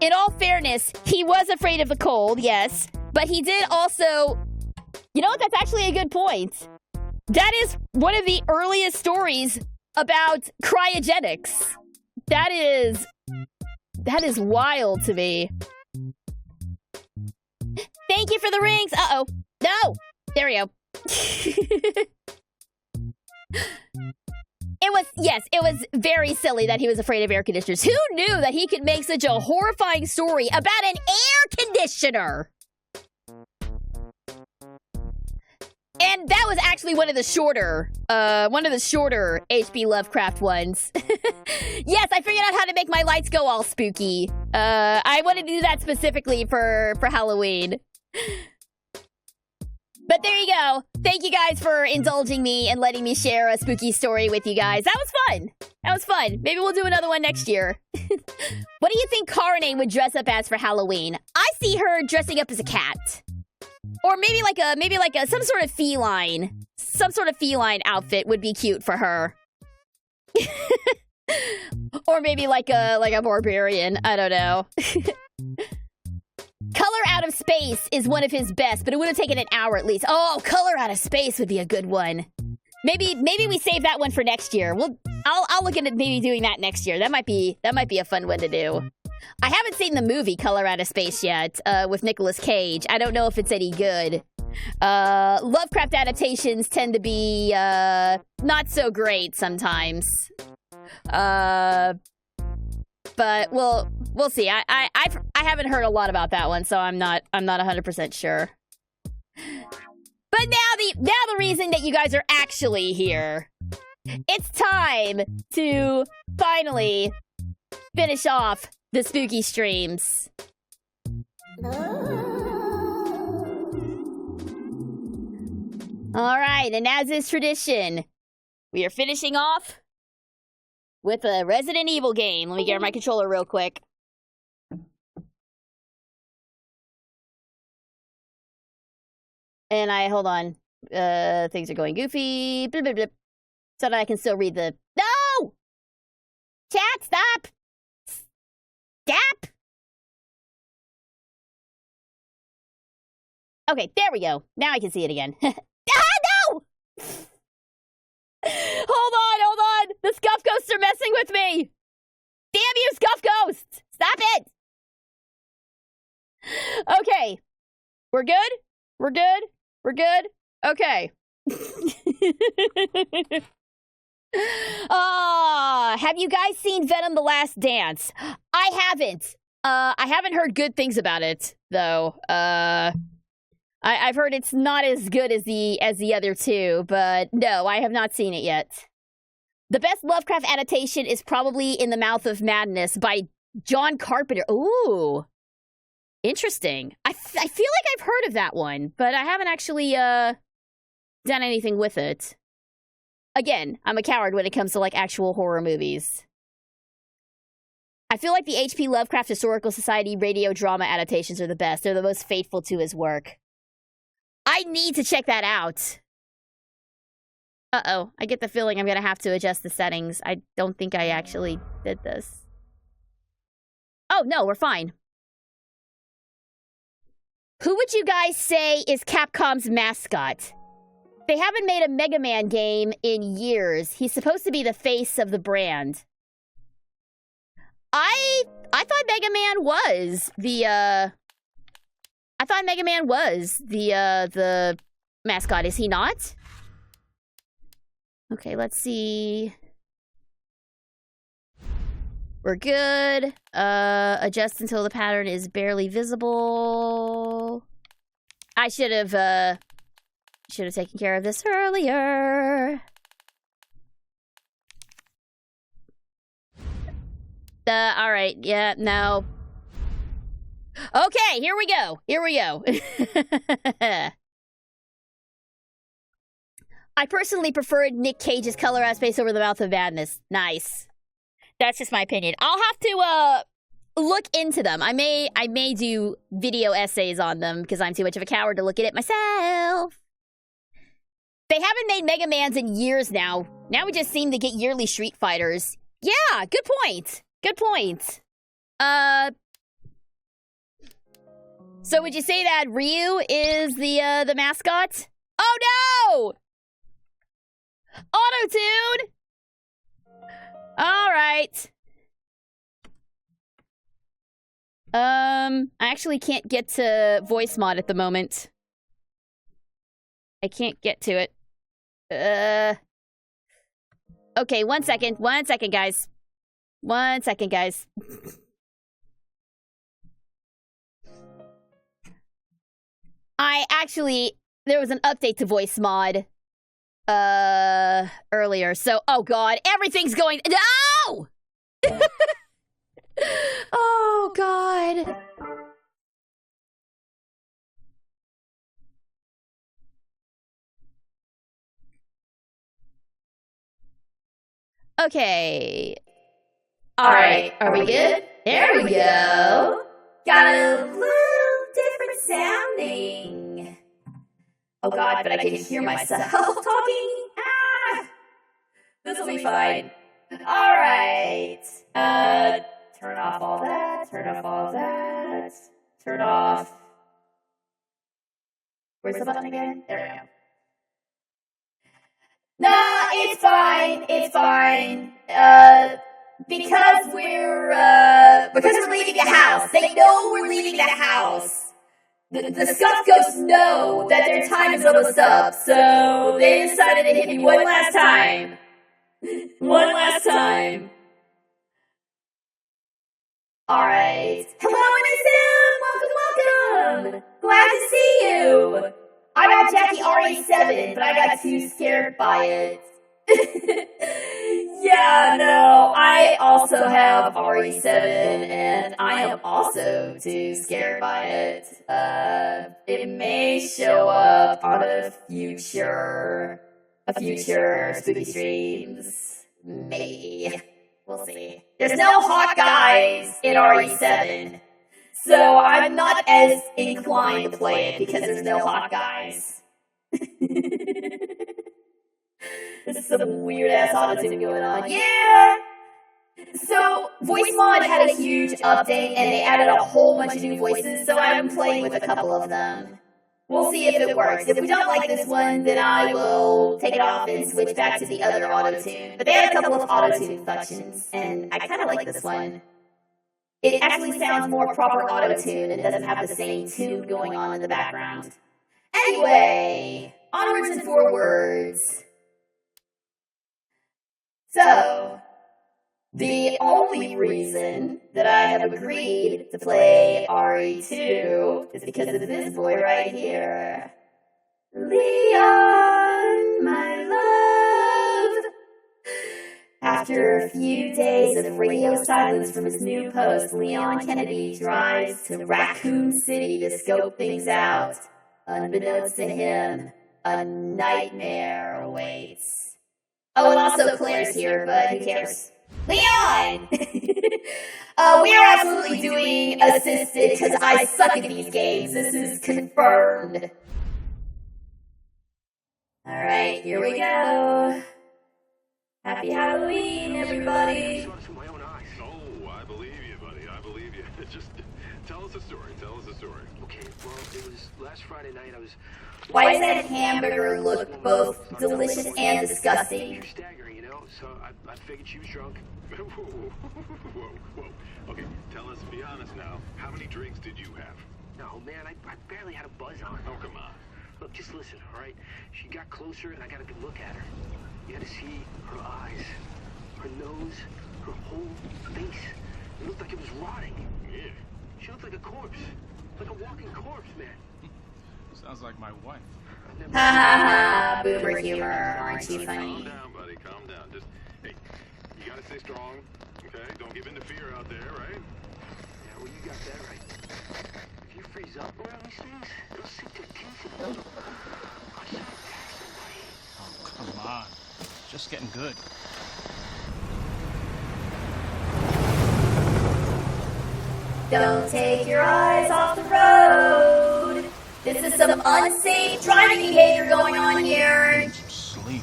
In all fairness, he was afraid of the cold, yes, but he did also... You know what? That's actually a good point. That is one of the earliest stories about cryogenics. That is wild to me. Thank you for the rings. Uh-oh. No! There we go. It was very silly that he was afraid of air conditioners. Who knew that he could make such a horrifying story about an air conditioner? And that was actually one of the shorter H.P. Lovecraft ones. Yes, I figured out how to make my lights go all spooky. I wanted to do that specifically for Halloween. But there you go. Thank you guys for indulging me and letting me share a spooky story with you guys. That was fun. That was fun. Maybe we'll do another one next year. What do you think Carne would dress up as for Halloween? I see her dressing up as a cat. Or maybe like a some sort of feline outfit would be cute for her. Or maybe like a barbarian. I don't know. Color Out of Space is one of his best, but it would have taken an hour at least. Oh, Color Out of Space would be a good one. Maybe we save that one for next year. I'll look into maybe doing that next year. That might be a fun one to do. I haven't seen the movie Color Out of Space yet, with Nicolas Cage. I don't know if it's any good. Lovecraft adaptations tend to be not so great sometimes. But we'll see. I haven't heard a lot about that one, so I'm not 100% sure. But now the reason that you guys are actually here, it's time to finally finish off the spooky streams. All right, and as is tradition, we are finishing off with a Resident Evil game. Let me get my controller real quick. And hold on. Things are going goofy. Blip, blip, blip. So that I can still read the... No! Chat, stop! Stop! Okay, there we go. Now I can see it again. Ah, no! Hold on! The Scuff Ghosts are messing with me! Damn you, Scuff Ghosts! Stop it! Okay. We're good? We're good? We're good? Okay. Have you guys seen Venom: The Last Dance? I haven't. I haven't heard good things about it, though. I've heard it's not as good as the other two, but no, I have not seen it yet. The best Lovecraft adaptation is probably In the Mouth of Madness by John Carpenter. Ooh. Interesting. I feel like I've heard of that one, but I haven't actually done anything with it. Again, I'm a coward when it comes to like actual horror movies. I feel like the H.P. Lovecraft Historical Society radio drama adaptations are the best. They're the most faithful to his work. I need to check that out. Uh-oh. I get the feeling I'm going to have to adjust the settings. I don't think I actually did this. Oh, no, we're fine. Who would you guys say is Capcom's mascot? They haven't made a Mega Man game in years. He's supposed to be the face of the brand. I thought Mega Man was the the mascot. Is he not? Okay, let's see. We're good. Adjust until the pattern is barely visible. I should have taken care of this earlier. All right. Yeah, no. Okay, here we go. Here we go. I personally preferred Nick Cage's Color Out of Space over The Mouth of Madness. Nice. That's just my opinion. I'll have to look into them. I may do video essays on them because I'm too much of a coward to look at it myself. They haven't made Mega Mans in years now. Now we just seem to get yearly Street Fighters. Yeah, good point. Good point. So would you say that Ryu is the mascot? Oh no! Auto-tune! Alright. I actually can't get to voice mod at the moment. I can't get to it. Okay, 1 second. 1 second, guys. 1 second, guys. There was an update to voice mod earlier. So, oh god, everything's going. No! Oh god. Okay. All right, are we good? There we go. Got a little different sounding. Oh god, but I can hear myself talking. Ah! This will be fine. All right. Turn off all that. Turn off all that. Turn off. Where's the button again? There we go. Nah, it's fine. It's fine. Because we're leaving the house. They know we're leaving the house. The Scuff Ghosts know that their time is almost up, so they decided to hit me one last time. One last time. Alright. Hello, Miss M! Welcome, welcome! Glad to see you! I got Jackie RE7, but I got too scared by it. Yeah, no, I also have RE7, and I am also too scared by it. It may show up on a future spooky streams. Maybe. We'll see. There's no hot guys in RE7, so I'm not as inclined to play it because there's no hot guys. This is some weird-ass auto-tune going on. Yeah! So, Voice Mod had a huge update, and they added a whole bunch of new voices, so I'm playing with a couple of them. We'll see if it works. If we don't like this one, then I will take it off and switch back to the other auto-tune. But they had a couple of auto-tune functions, and I kind of like this one. It actually sounds more proper auto-tune and doesn't have the same tune going on in the background. Anyway, onwards and forwards. So, the only reason that I have agreed to play RE2 is because of this boy right here. Leon, my love. After a few days of radio silence from his new post, Leon Kennedy drives to Raccoon City to scope things out. Unbeknownst to him, a nightmare awaits. Oh, and also Claire's here, but who cares? Leon! We are absolutely doing assisted because I suck at these games. This is confirmed. Alright, here we go. Happy Halloween, everybody.
Oh, I believe you, buddy. I believe you. Just tell us a story. Tell us a story.
Okay, well, it was last Friday night. I was.
Why does that hamburger look both delicious and disgusting?
You're staggering, you know. So I figured she was drunk.
Whoa. Okay, tell us. Be honest now. How many drinks did you have?
No, man, I barely had a buzz on.
Oh, come on.
Look, just listen, all right? She got closer, and I got a good look at her. You had to see her eyes, her nose, her whole face. It looked like it was rotting.
Yeah.
She looked like a corpse, like a walking corpse, man.
Sounds like my wife.
Ha ha ha, boomer humor, aren't you funny?
Calm down, buddy. Calm down. Just, hey, you gotta stay strong, okay? Don't give in to fear out there, right?
Yeah, well, you got that right. If you freeze up around these things, it'll sink their teeth in you. I saw it attack somebody.
Oh, come on. Just getting good.
Don't take your eyes off the road. This is some unsafe driving behavior going on here.
Sleep.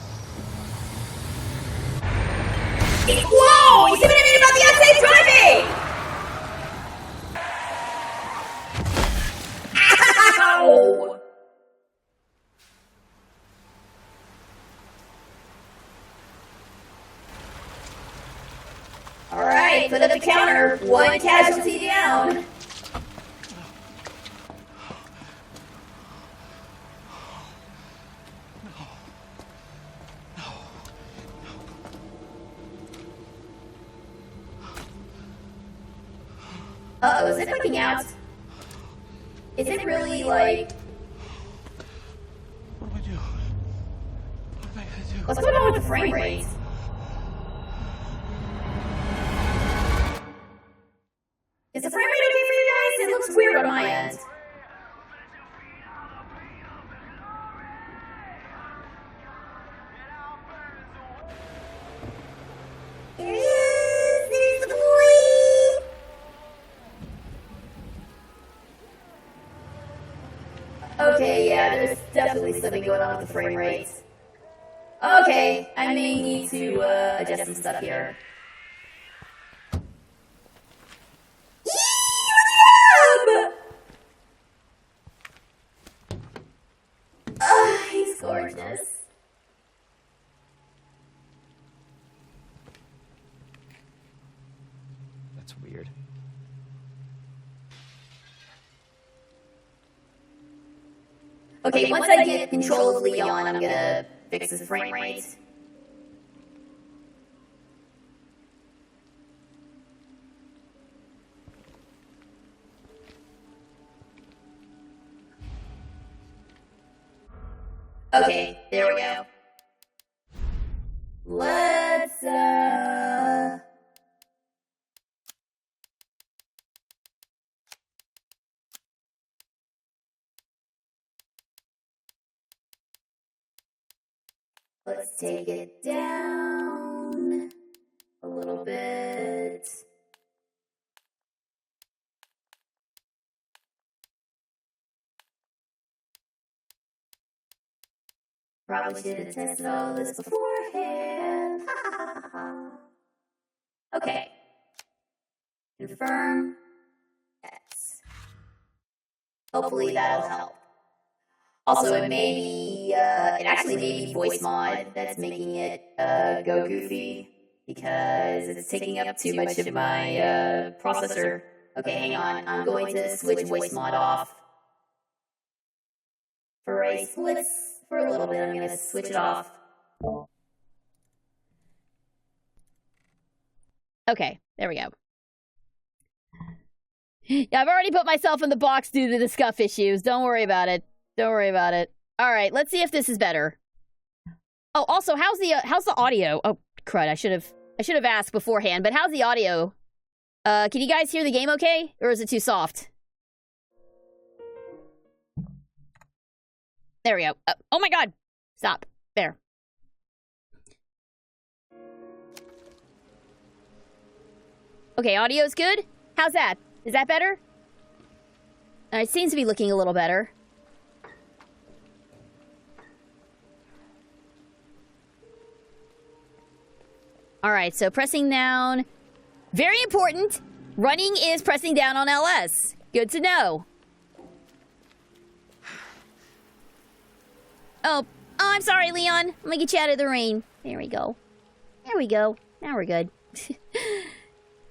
Whoa! You see what I mean about the unsafe driving? Ow! Alright, put up the counter. One casualty down. Uh-oh, is it clicking out? Is it really, like...
What do I do? What am I gonna do?
What's going on with the frame rate? Is the frame rate okay for you guys? It looks weird on my end. There's the boy! Okay, yeah, there's definitely something going on with the frame rate. Okay, I may need to adjust some stuff here. He's gorgeous.
That's weird.
Okay, once I get control of Leon, I'm gonna fix his frame rate. Okay, there we go. Let's, let's take it down a little bit. Probably should have tested all this beforehand. Okay. Confirm. Yes. Hopefully that'll help. Also, it may be, it actually may be voice mod that's making it go goofy because it's taking up too much of my processor. Okay, hang on. I'm going to switch voice mod off. For a split, for a little bit, I'm going to switch it off. Okay, there we go. Yeah, I've already put myself in the box due to the scuff issues. Don't worry about it. Don't worry about it. All right, let's see if this is better. Oh, also, how's the audio? Oh, crud! I should have asked beforehand. But how's the audio? Can you guys hear the game okay, or is it too soft? There we go. Oh my God! Stop. There. Okay, audio's good. How's that? Is that better? It seems to be looking a little better. Alright, so pressing down. Very important. Running is pressing down on LS. Good to know. Oh, I'm sorry, Leon. I'm gonna get you out of the rain. There we go. There we go. Now we're good.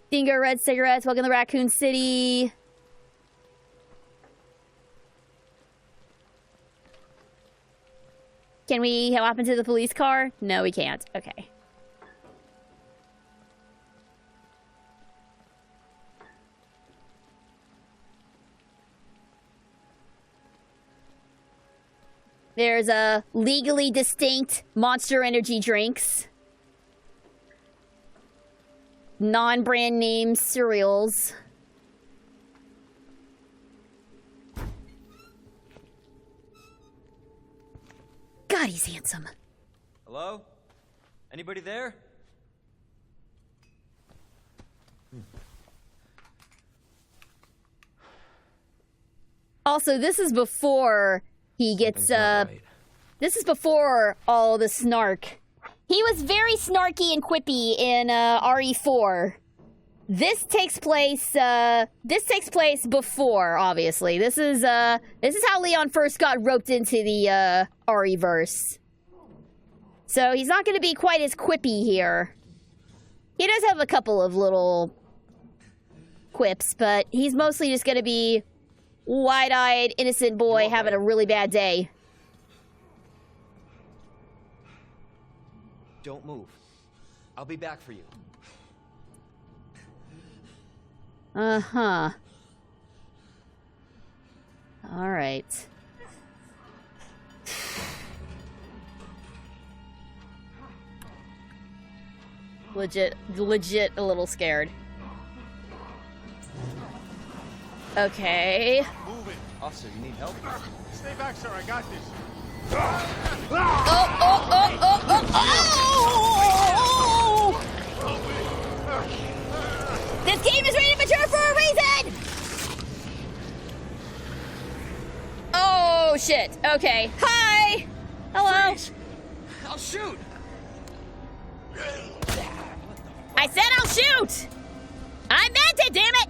Dingo Red Cigarettes. Welcome to Raccoon City. Can we hop into the police car? No, we can't. Okay. There's a legally distinct Monster Energy drinks. Non-brand name cereals. God, he's handsome.
Hello? Anybody there?
Also, this is before he gets, this is before all the snark. He was very snarky and quippy in, RE4. This takes place before, obviously. This is how Leon first got roped into the, RE-verse. So he's not gonna be quite as quippy here. He does have a couple of little quips, but he's mostly just gonna be wide-eyed, innocent boy having a really bad day.
Don't move. I'll be back for you.
Uh-huh. Alright. Legit a little scared. Okay.
Move it.
Officer, you need help?
Stay back, sir. I got this.
This game is rated mature for a reason! Oh, shit. Okay. Hi! Hello.
Freeze! I'll shoot!
I said I'll shoot! I meant it, damn it!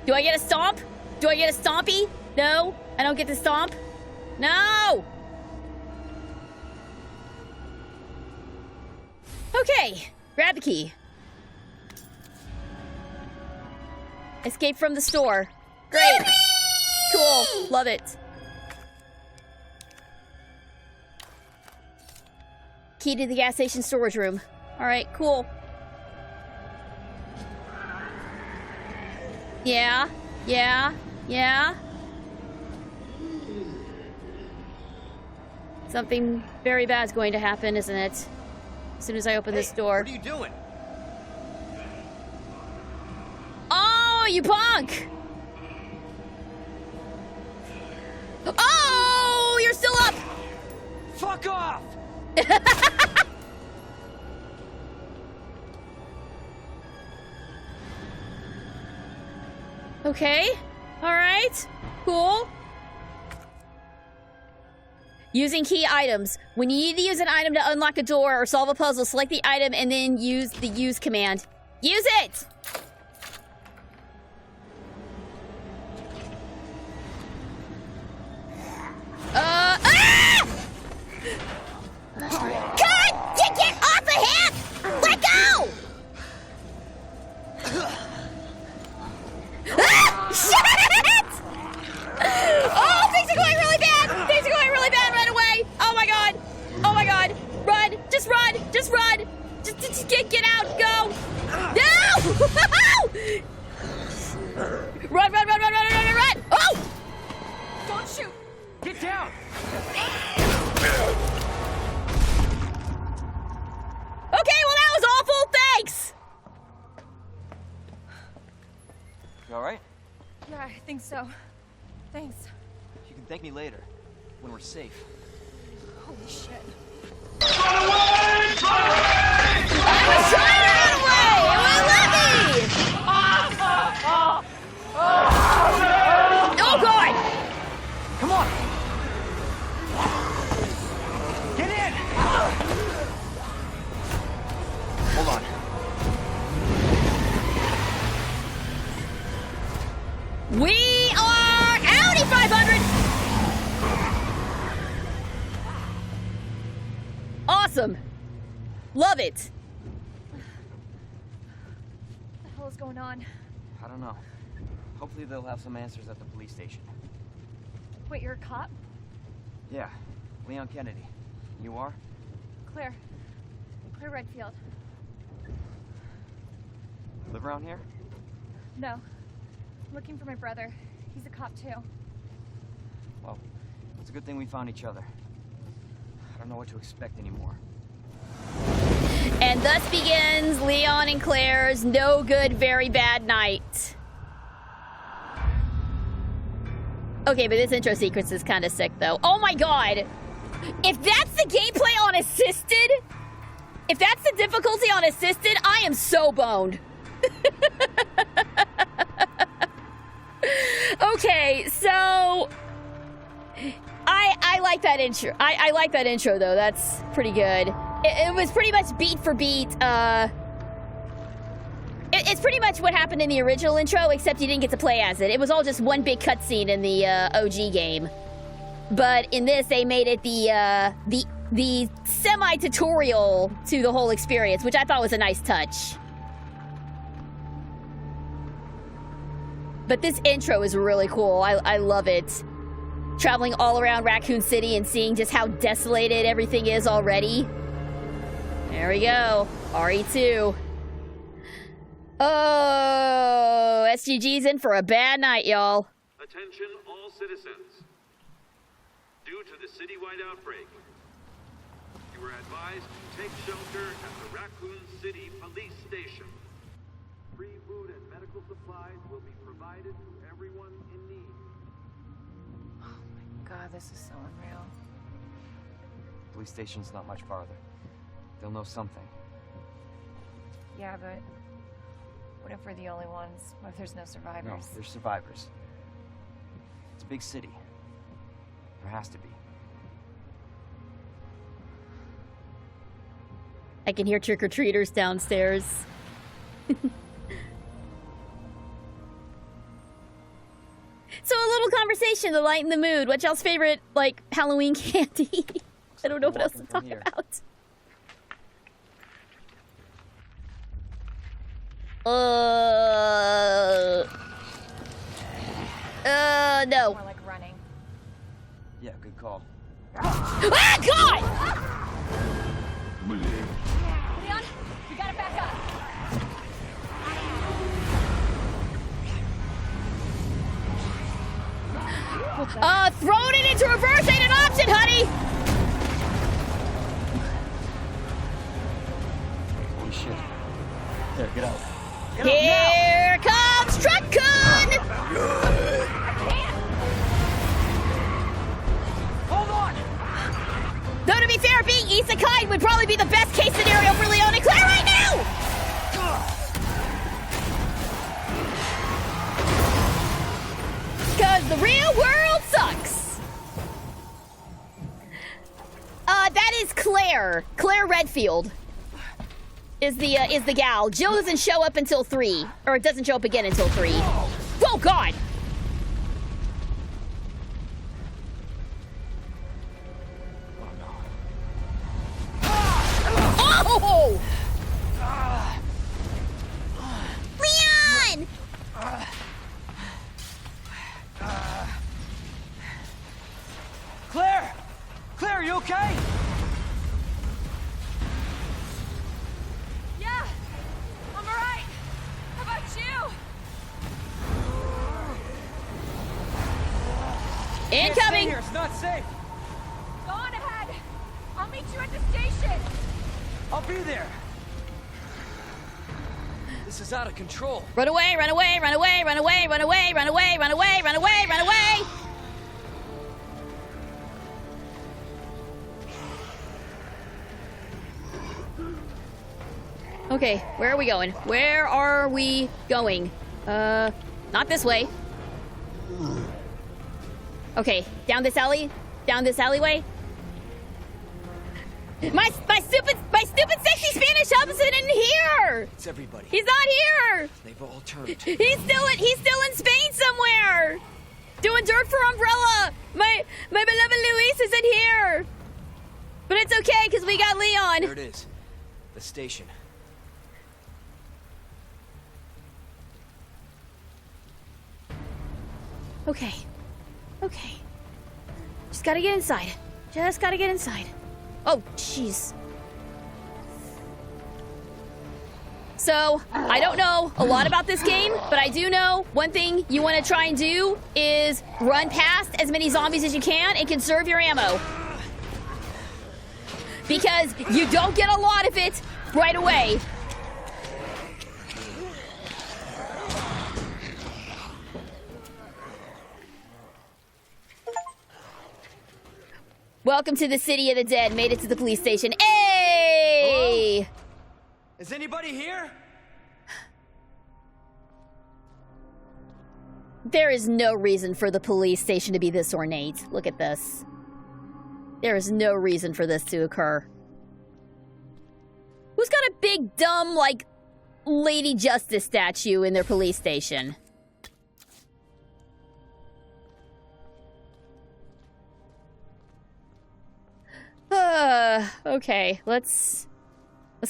Do I get a stomp? Do I get a stompy? No? I don't get to stomp? No! Okay, grab the key. Escape from the store. Great. Cool, love it. Key to the gas station storage room. All right, cool. Yeah. Something very bad's going to happen, isn't it? As soon as I open this door.
What are you doing?
Oh, you punk! Oh, you're still up!
Fuck off!
Okay. Alright. Cool. Using key items. When you need to use an item to unlock a door or solve a puzzle, select the item and then use the use command. Use it! Ah! God! Get off of him! Let go! Ah! Shit! Oh, things are going really bad! Things are going really bad right away! Oh my god! Oh my god! Run! Just run! Just run! Just get out! Go! No! Run! Oh!
Don't shoot!
Get down!
Okay, well that was awful. Thanks.
You alright?
Yeah, I think so. Thanks.
You can thank me later, when we're safe.
Holy shit.
I was trying to run away. It wouldn't let me. Oh god!
Come on! Get in! Hold on.
We are Audi 500. Awesome. Love it.
What the hell is going on?
I don't know. Hopefully they'll have some answers at the police station.
Wait, you're a cop?
Yeah, Leon Kennedy. You are?
Claire. Claire Redfield.
Live around here?
No. I'm looking for my brother. He's a cop too.
Well, it's a good thing we found each other. I don't know what to expect anymore.
And thus begins Leon and Claire's no good, very bad night. Okay, but this intro sequence is kind of sick, though. Oh my god! If that's the gameplay on assisted, if that's the difficulty on assisted, I am so boned. Okay, so I like that intro. I like that intro though. That's pretty good. It was pretty much beat for beat. It's pretty much what happened in the original intro, except you didn't get to play as it. It was all just one big cutscene in the OG game. But in this, they made it the semi-tutorial to the whole experience, which I thought was a nice touch. But this intro is really cool. I love it. Traveling all around Raccoon City and seeing just how desolated everything is already. There we go. RE2. Oh, SGG's in for a bad night, y'all.
Attention all citizens. Due to the citywide outbreak, you are advised to take shelter at the Raccoon City Police Station. Free food and medical supplies will be provided to everyone in need.
Oh my god, this is so unreal.
Police station's not much farther. They'll know something.
Yeah, but what if we're the only ones? What if there's no survivors?
No, there's survivors. It's a big city. There has to be.
I can hear trick-or-treaters downstairs. So a little conversation to lighten the mood. What's y'all's favorite, like, Halloween candy? I don't know what else to talk about. No.
More like running.
Yeah, good call.
Ah, God!
Leon, you gotta back up.
Throwing it into reverse ain't an option, honey!
Holy shit. There, get out.
Here comes Truck-kun!
Hold on!
Though to be fair, being isekai would probably be the best case scenario for Leon and Claire right now! Cause the real world sucks! That is Claire. Claire Redfield is the gal. Jill doesn't show up until 3. Or it doesn't show up again until 3. Oh, God! Oh! Leon!
Claire! Claire, are you okay?
Yeah, I'm alright. How about you?
Incoming!
Here, it's not safe.
Go on ahead. I'll meet you at the station.
I'll be there. This is out of control.
Run away, run away, run away, run away, run away, run away, run away, run away, run away! Okay, where are we going? Where are we going? Not this way. Okay, down this alley? Down this alleyway? My stupid sexy Spanish husband isn't here!
It's everybody.
He's not here!
They've all turned.
He's still in Spain somewhere! Doing dirt for Umbrella! My beloved Luis isn't here! But it's okay, because we got Leon!
There it is. The station.
Okay. Okay. Just gotta get inside. Just gotta get inside. Oh, jeez. So, I don't know a lot about this game, but I do know one thing you want to try and do is run past as many zombies as you can and conserve your ammo. Because you don't get a lot of it right away. Welcome to the city of the dead. Made it to the police station. Hey!
Hello? Is anybody here?
There is no reason for the police station to be this ornate. Look at this. There is no reason for this to occur. Who's got a big, dumb, like, Lady Justice statue in their police station? Okay, let's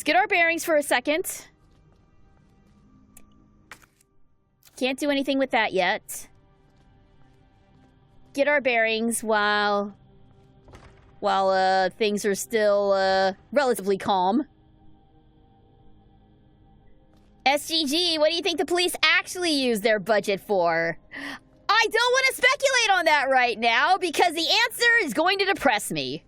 get our bearings for a second. Can't do anything with that yet. Get our bearings while things are still relatively calm. SGG, what do you think the police actually use their budget for? I don't want to speculate on that right now because the answer is going to depress me.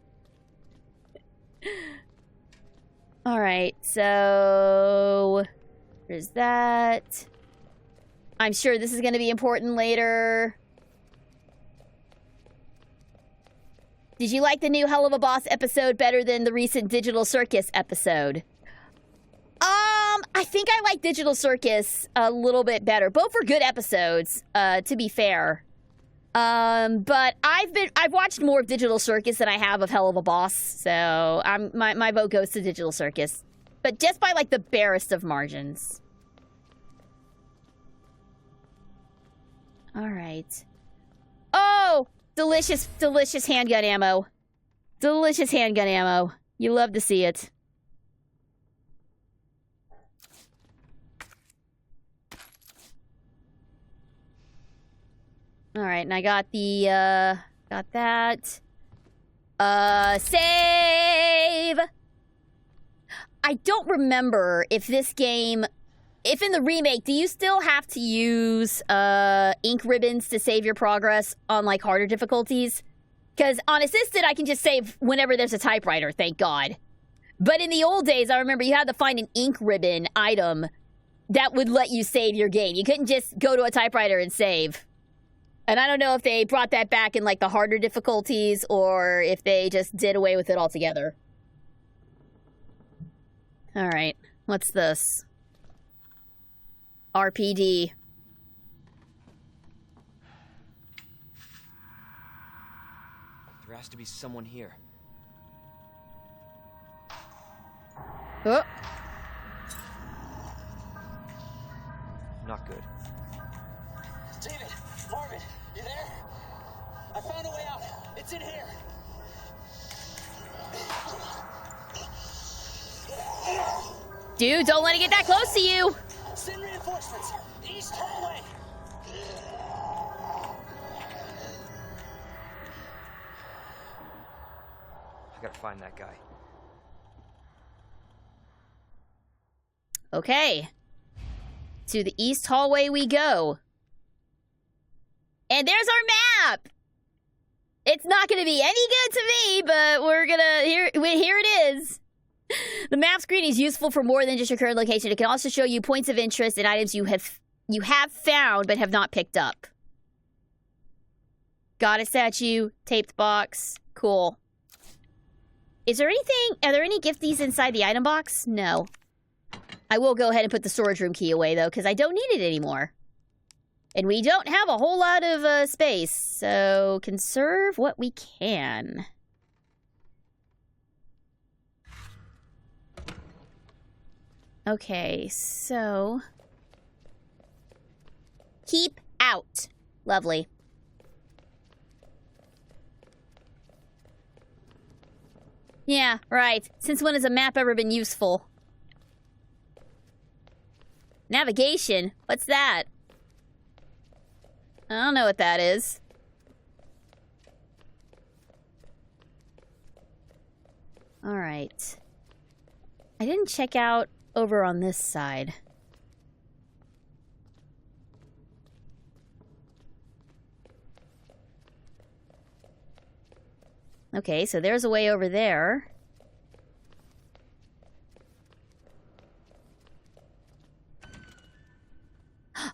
Alright, so... there's that. I'm sure this is going to be important later. Did you like the new Hell of a Boss episode better than the recent Digital Circus episode? I think I like Digital Circus a little bit better. Both were good episodes, to be fair. But I've watched more of Digital Circus than I have of Hell of a Boss, so my vote goes to Digital Circus. But just by like the barest of margins. All right. Oh, delicious, delicious handgun ammo. Delicious handgun ammo. You love to see it. All right, and I got the, got that. Save! I don't remember if this game, if in the remake, do you still have to use, ink ribbons to save your progress on, like, harder difficulties? Because on Assisted, I can just save whenever there's a typewriter, thank God. But in the old days, I remember you had to find an ink ribbon item that would let you save your game. You couldn't just go to a typewriter and save. And I don't know if they brought that back in, like, the harder difficulties or if they just did away with it altogether. All right. What's this? RPD.
There has to be someone here.
Oh.
Not good.
David, Marvin, you there? I found a way out. It's in here.
Dude, don't let it get that close to you.
Send reinforcements. East hallway.
I gotta find that guy.
Okay. To the east hallway we go. And there's our map! It's not gonna be any good to me, but we're gonna... Here it is. The map screen is useful for more than just your current location. It can also show you points of interest and items you have found but have not picked up. Got a statue, taped box. Cool. Is there anything... Are there any gifties inside the item box? No. I will go ahead and put the storage room key away, though, because I don't need it anymore. And we don't have a whole lot of space, so conserve what we can. Okay, so... Keep out. Lovely. Yeah, right. Since when has a map ever been useful? Navigation? What's that? I don't know what that is. Alright. I didn't check out over on this side. Okay, so there's a way over there.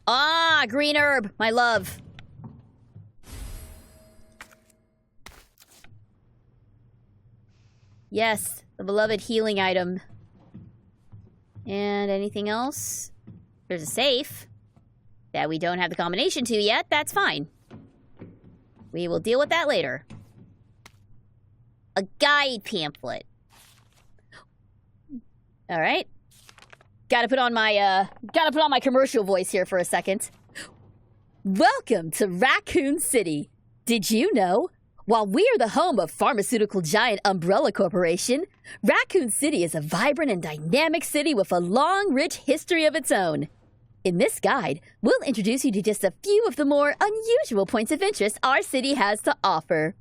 Ah, green herb, my love. Yes, the beloved healing item. And anything else? There's a safe that we don't have the combination to yet. That's fine. We will deal with that later. A guide pamphlet. All right. Gotta put on my commercial voice here for a second. Welcome to Raccoon City. Did you know? While we are the home of pharmaceutical giant Umbrella Corporation, Raccoon City is a vibrant and dynamic city with a long, rich history of its own. In this guide, we'll introduce you to just a few of the more unusual points of interest our city has to offer.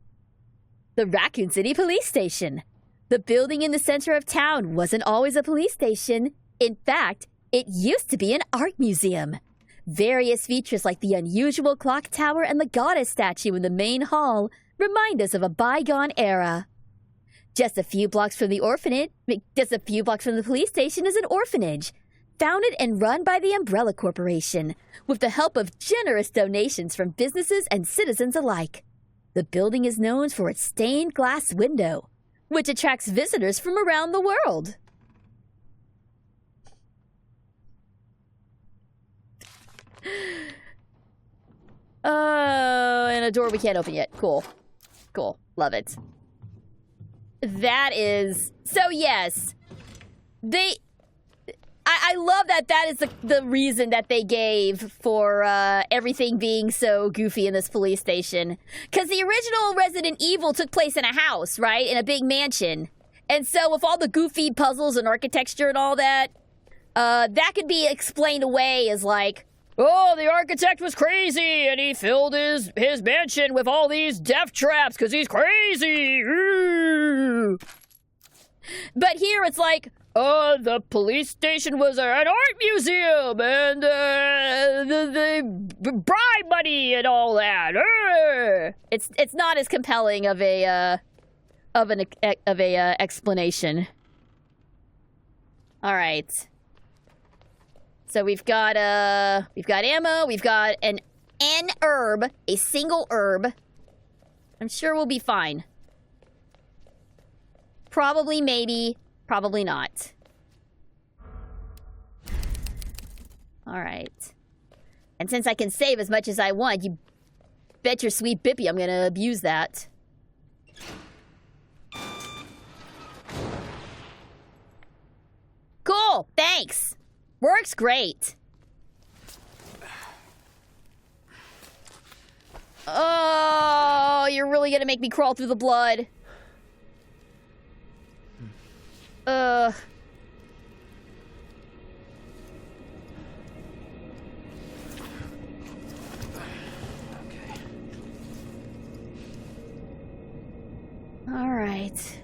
The Raccoon City Police Station. The building in the center of town wasn't always a police station. In fact, It used to be an art museum. Various features like the unusual clock tower and the goddess statue in the main hall remind us of a bygone era. Just a few blocks from the police station is an orphanage, founded and run by the Umbrella Corporation, with the help of generous donations from businesses and citizens alike. The building is known for its stained glass window, which attracts visitors from around the world. And a door we can't open yet. Cool. Cool. Love it. That is... So, yes. I love that is the reason that they gave for everything being so goofy in this police station. Because the original Resident Evil took place in a house, right? In a big mansion. And so with all the goofy puzzles and architecture and all that, that could be explained away as like, oh, the architect was crazy and he filled his mansion with all these death traps because he's crazy. But here it's like, oh, the police station was an art museum and the bribe money and all that. It's not as compelling of a explanation. All right. So we've got ammo, we've got an herb, a single herb. I'm sure we'll be fine. Probably, maybe, probably not. All right. And since I can save as much as I want, you bet your sweet bippy I'm gonna abuse that. Cool, thanks. Works great. Oh, you're really gonna make me crawl through the blood. Okay. All right.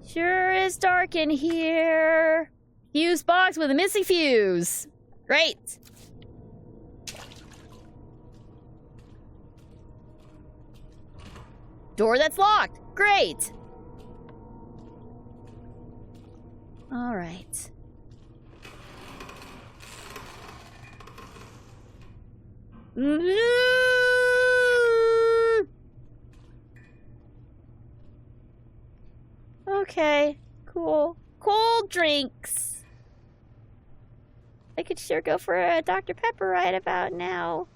Sure is dark in here. Fuse box with a missing fuse. Great. Door that's locked. Great. All right. Okay, cool. Cold drinks. I could sure go for a Dr. Pepper right about now.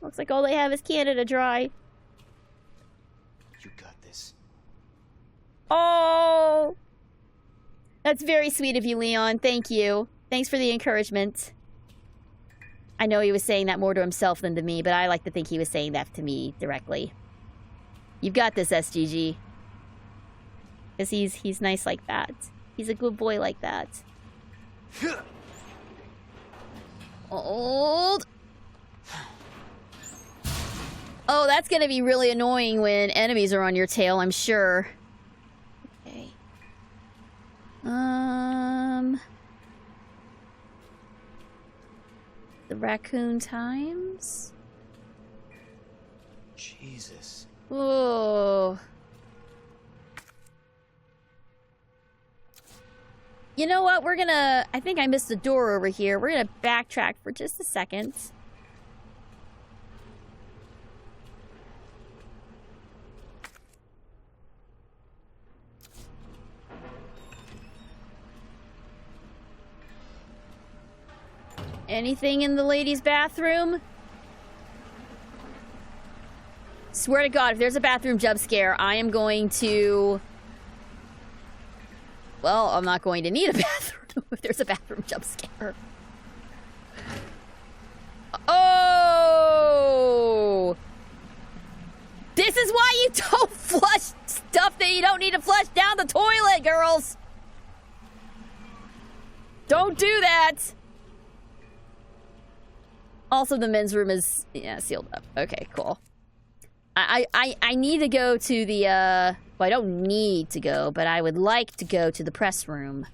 Looks like all they have is Canada Dry.
You got this.
Oh! That's very sweet of you, Leon. Thank you. Thanks for the encouragement. I know he was saying that more to himself than to me, but I like to think he was saying that to me directly. You've got this, SGG. Because he's nice like that. He's a good boy like that. Old. Oh, that's gonna be really annoying when enemies are on your tail, I'm sure. Okay. The Raccoon Times?
Jesus.
Oh. You know what? We're gonna... I think I missed a door over here. We're gonna backtrack for just a second. Anything in the ladies' bathroom? Swear to God, if there's a bathroom jump scare, I am going to... Well, I'm not going to need a bathroom if there's a bathroom jump scare. Oh! This is why you don't flush stuff that you don't need to flush down the toilet, girls! Don't do that! Also, the men's room is, yeah, sealed up. Okay, cool. I need to go to the, well, I don't need to go, but I would like to go to the press room.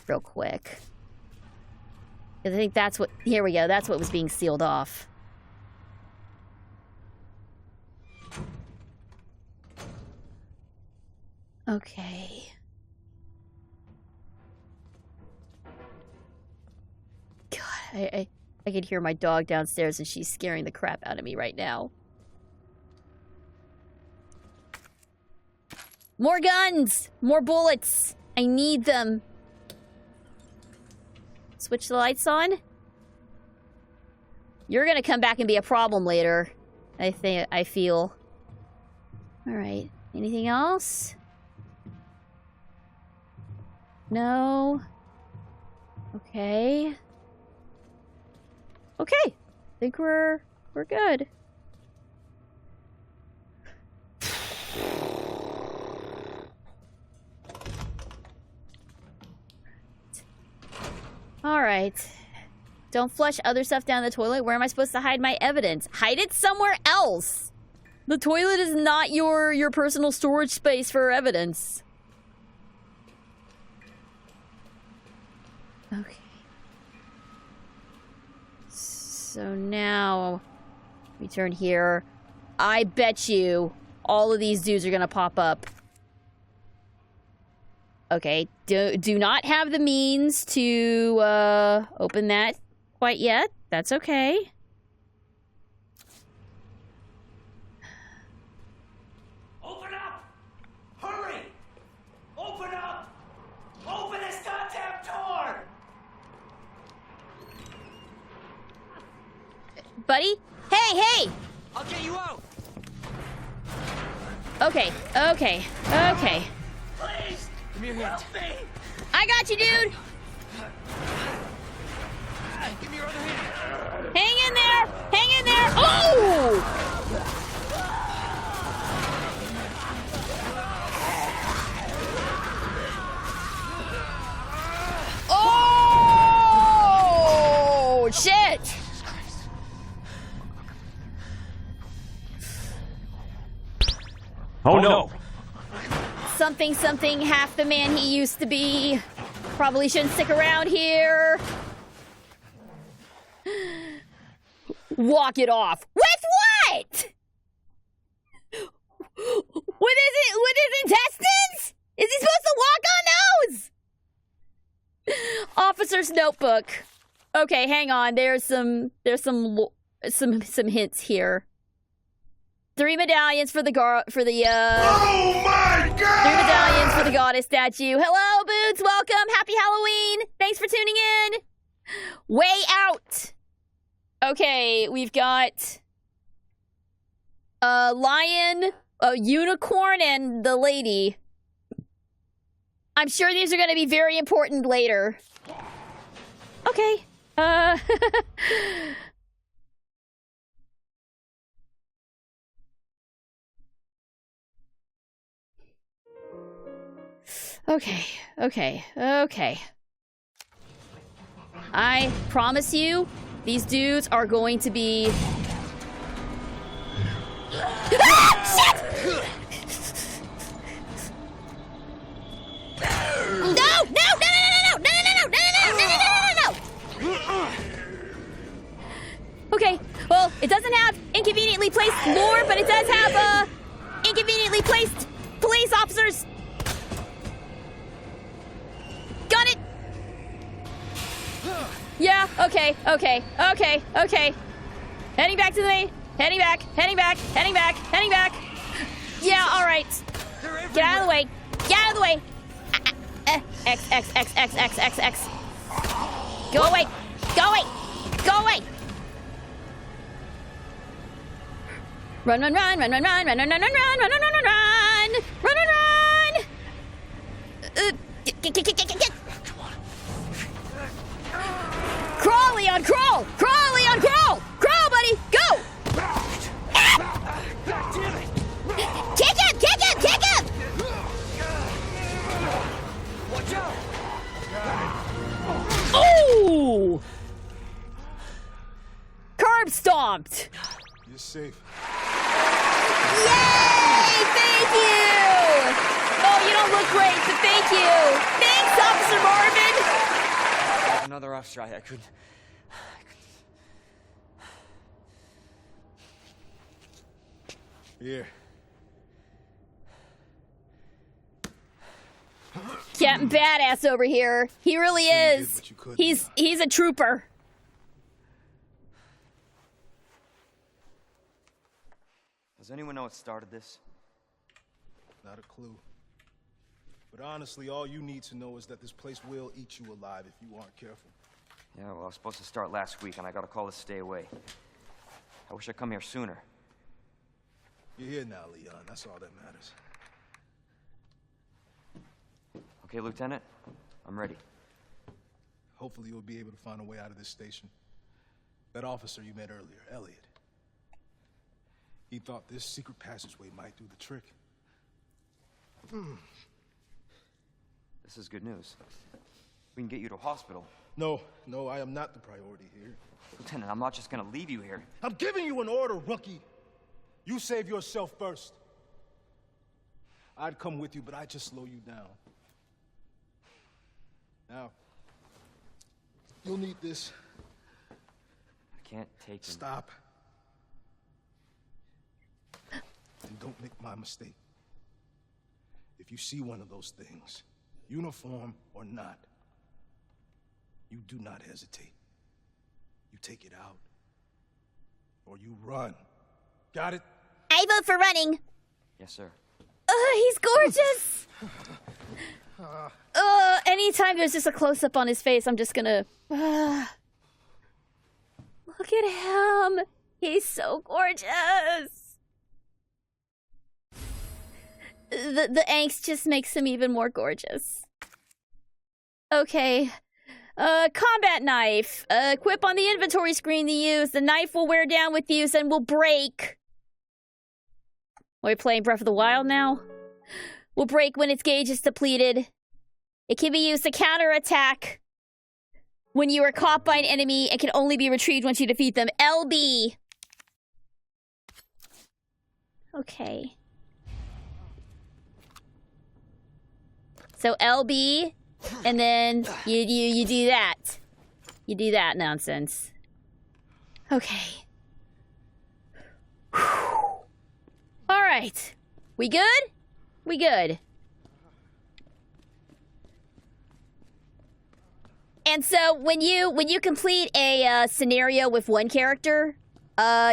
real quick. 'Cause I think that's what... Here we go. That's what was being sealed off. Okay. God, I can hear my dog downstairs and she's scaring the crap out of me right now. More guns! More bullets! I need them. Switch the lights on. You're gonna come back and be a problem later. I feel. Alright. Anything else? No. Okay. Okay. I think we're good. Alright. Don't flush other stuff down the toilet. Where am I supposed to hide my evidence? Hide it somewhere else! The toilet is not your personal storage space for evidence. Okay. So now we turn here. I bet you all of these dudes are gonna pop up. Okay, do not have the means to open that quite yet. That's okay.
Open up! Hurry! Open up! Open this goddamn door!
Buddy? Hey!
I'll get you out!
Okay.
Please! Give me your hand. Help me!
I got you, dude!
Give me your other hand.
Hang in there! Oh! Oh! Shit!
Oh no!
Something, half the man he used to be. Probably shouldn't stick around here. Walk it off. With what? With his intestines? Is he supposed to walk on those? Officer's notebook. Okay, hang on. There's some hints here. 3 medallions for the
Oh my God!
3 medallions for the goddess statue. Hello, Boots. Welcome. Happy Halloween. Thanks for tuning in. Way out. Okay, we've got a lion, a unicorn, and the lady. I'm sure these are going to be very important later. Okay. Okay. I promise you, these dudes are going to be... Ah! Shit! No! Okay, well, it doesn't have inconveniently placed lore, but it does have, inconveniently placed police officers. Got it! Yeah, okay. Heading back to the main. Heading back. Yeah, alright. Get out of the way. X. Go away. Run. Get. Crawl, Leon, crawl! Crawl, buddy! Go! Kick him!
Watch out!
Ooh! Curb stomped!
You're safe.
Yay! Thank you! Oh, you don't look great, but thank you! Thanks, Officer Marvin!
off, Stry. I couldn't.
Here.
Captain Badass over here. He really is. He's a trooper.
Does anyone know what started this?
Not a clue. But honestly, all you need to know is that this place will eat you alive if you aren't careful.
Yeah, well, I was supposed to start last week, and I got a call to stay away. I wish I'd come here sooner.
You're here now, Leon. That's all that matters.
Okay, Lieutenant, I'm ready.
Hopefully you'll be able to find a way out of this station. That officer you met earlier, Elliot. He thought this secret passageway might do the trick.
This is good news. We can get you to a hospital.
No, I am not the priority here.
Lieutenant, I'm not just gonna leave you here.
I'm giving you an order, rookie. You save yourself first. I'd come with you, but I'd just slow you down. Now, you'll need this.
I can't take him.
Stop. And don't make my mistake. If you see one of those things, uniform or not, you do not hesitate. You take it out, or you run. Got it?
I vote for running.
Yes, sir.
He's gorgeous. Anytime there's just a close-up on his face, I'm just gonna... look at him. He's so gorgeous. The angst just makes him even more gorgeous. Okay. Combat knife. Equip on the inventory screen to use. The knife will wear down with use and will break. Are we playing Breath of the Wild now? Will break when its gauge is depleted. It can be used to counterattack when you are caught by an enemy and can only be retrieved once you defeat them. LB. Okay. So LB, and then you do that. You do that nonsense. Okay. All right. We good? We good. And so when you complete a scenario with one character,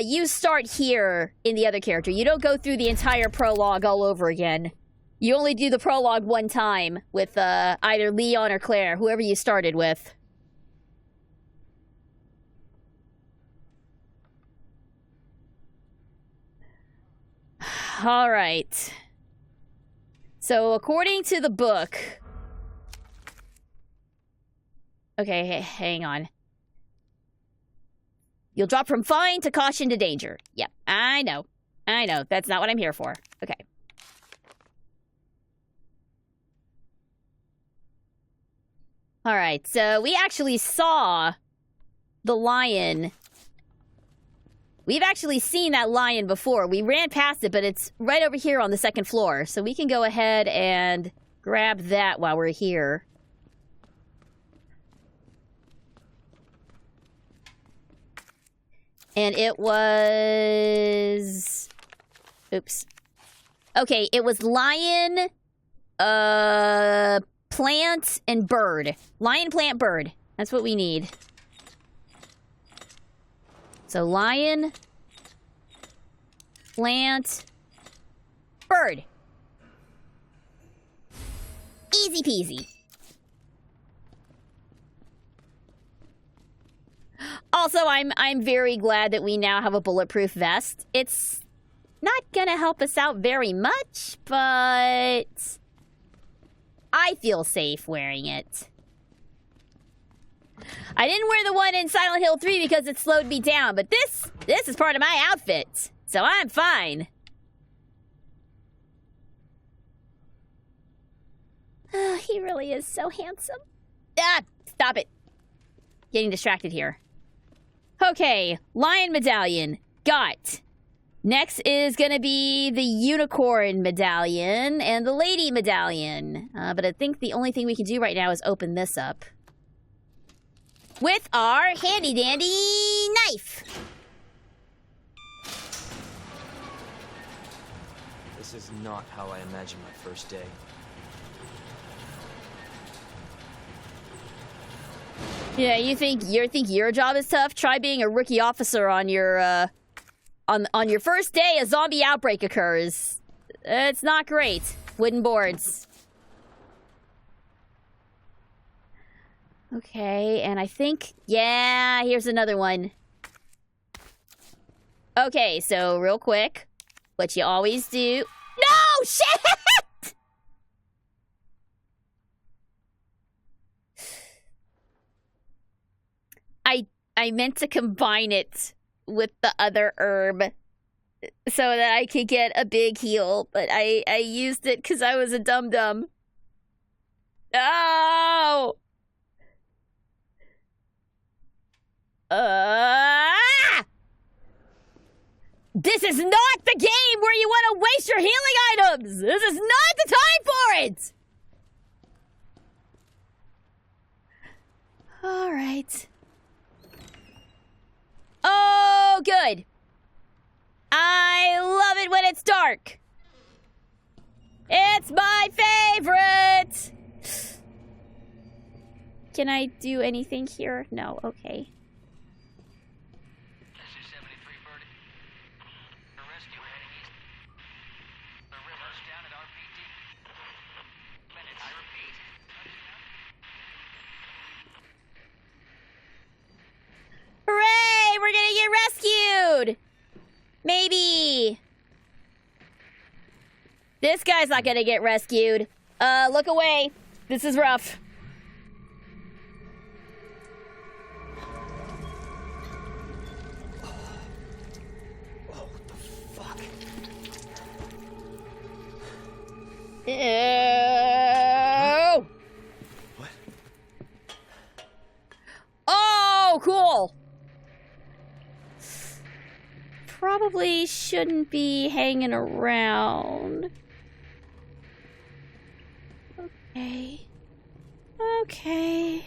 you start here in the other character. You don't go through the entire prologue all over again. You only do the prologue one time with either Leon or Claire, whoever you started with. All right. So according to the book... Okay, hang on. You'll drop from fine to caution to danger. Yep, I know. I know. That's not what I'm here for. Okay. All right, so we actually saw the lion. We've actually seen that lion before. We ran past it, but it's right over here on the second floor. So we can go ahead and grab that while we're here. And it was... Oops. Okay, it was lion, plant, and bird. Lion, plant, bird. That's what we need. So lion, plant, bird. Easy peasy. Also, I'm very glad that we now have a bulletproof vest. It's not gonna help us out very much, but I feel safe wearing it. I didn't wear the one in Silent Hill 3 because it slowed me down, but this is part of my outfit, so I'm fine. He really is so handsome. Ah, stop it. Getting distracted here. Okay, lion medallion. Got. Next is gonna be the unicorn medallion and the lady medallion. But I think the only thing we can do right now is open this up. with our handy-dandy knife.
This is not how I imagined my first day.
Yeah, you think your job is tough? Try being a rookie officer on your on your first day a zombie outbreak occurs. It's not great. Wooden boards. Okay, and I think, yeah, here's another one. Okay, so real quick, what you always do. No, shit! I meant to combine it with the other herb so that I could get a big heal, but I used it because I was a dum-dum. No! This is not the game where you want to waste your healing items! This is not the time for it! Alright. Oh, good. I love it when it's dark. It's my favorite! Can I do anything here? No, okay. Hooray! We're gonna get rescued! Maybe. This guy's not gonna get rescued. Look away. This is rough.
Oh, what the fuck?
Ew.
What?
Oh, cool. Probably shouldn't be hanging around. Okay. Okay.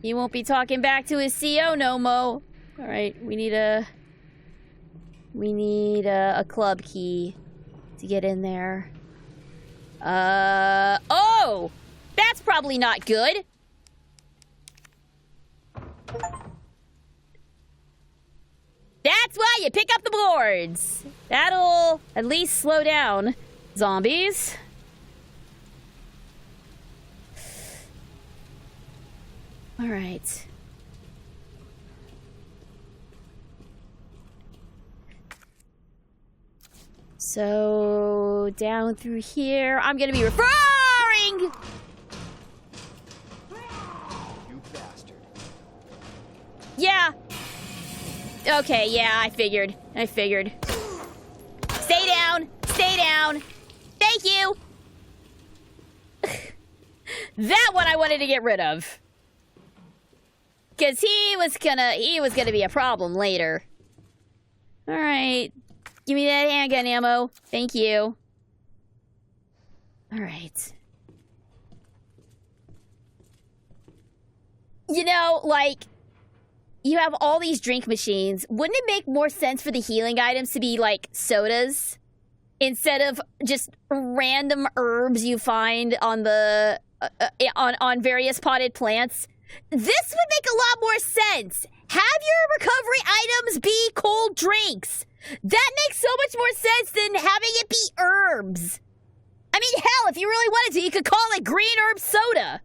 He won't be talking back to his CO no mo. All right, we need a club key to get in there. Oh! That's probably not good. That's why you pick up the boards. That'll at least slow down zombies. All right. So down through here, I'm gonna be referring.
You bastard.
Yeah. Okay, yeah, I figured. Stay down. Stay down. Thank you. That one I wanted to get rid of. Cause he was gonna be a problem later. Alright. Give me that handgun ammo. Thank you. Alright. You know, like, you have all these drink machines. Wouldn't it make more sense for the healing items to be like sodas instead of just random herbs you find on the on various potted plants? This would make a lot more sense. Have your recovery items be cold drinks. That makes so much more sense than having it be herbs. I mean, hell, if you really wanted to, you could call it green herb soda.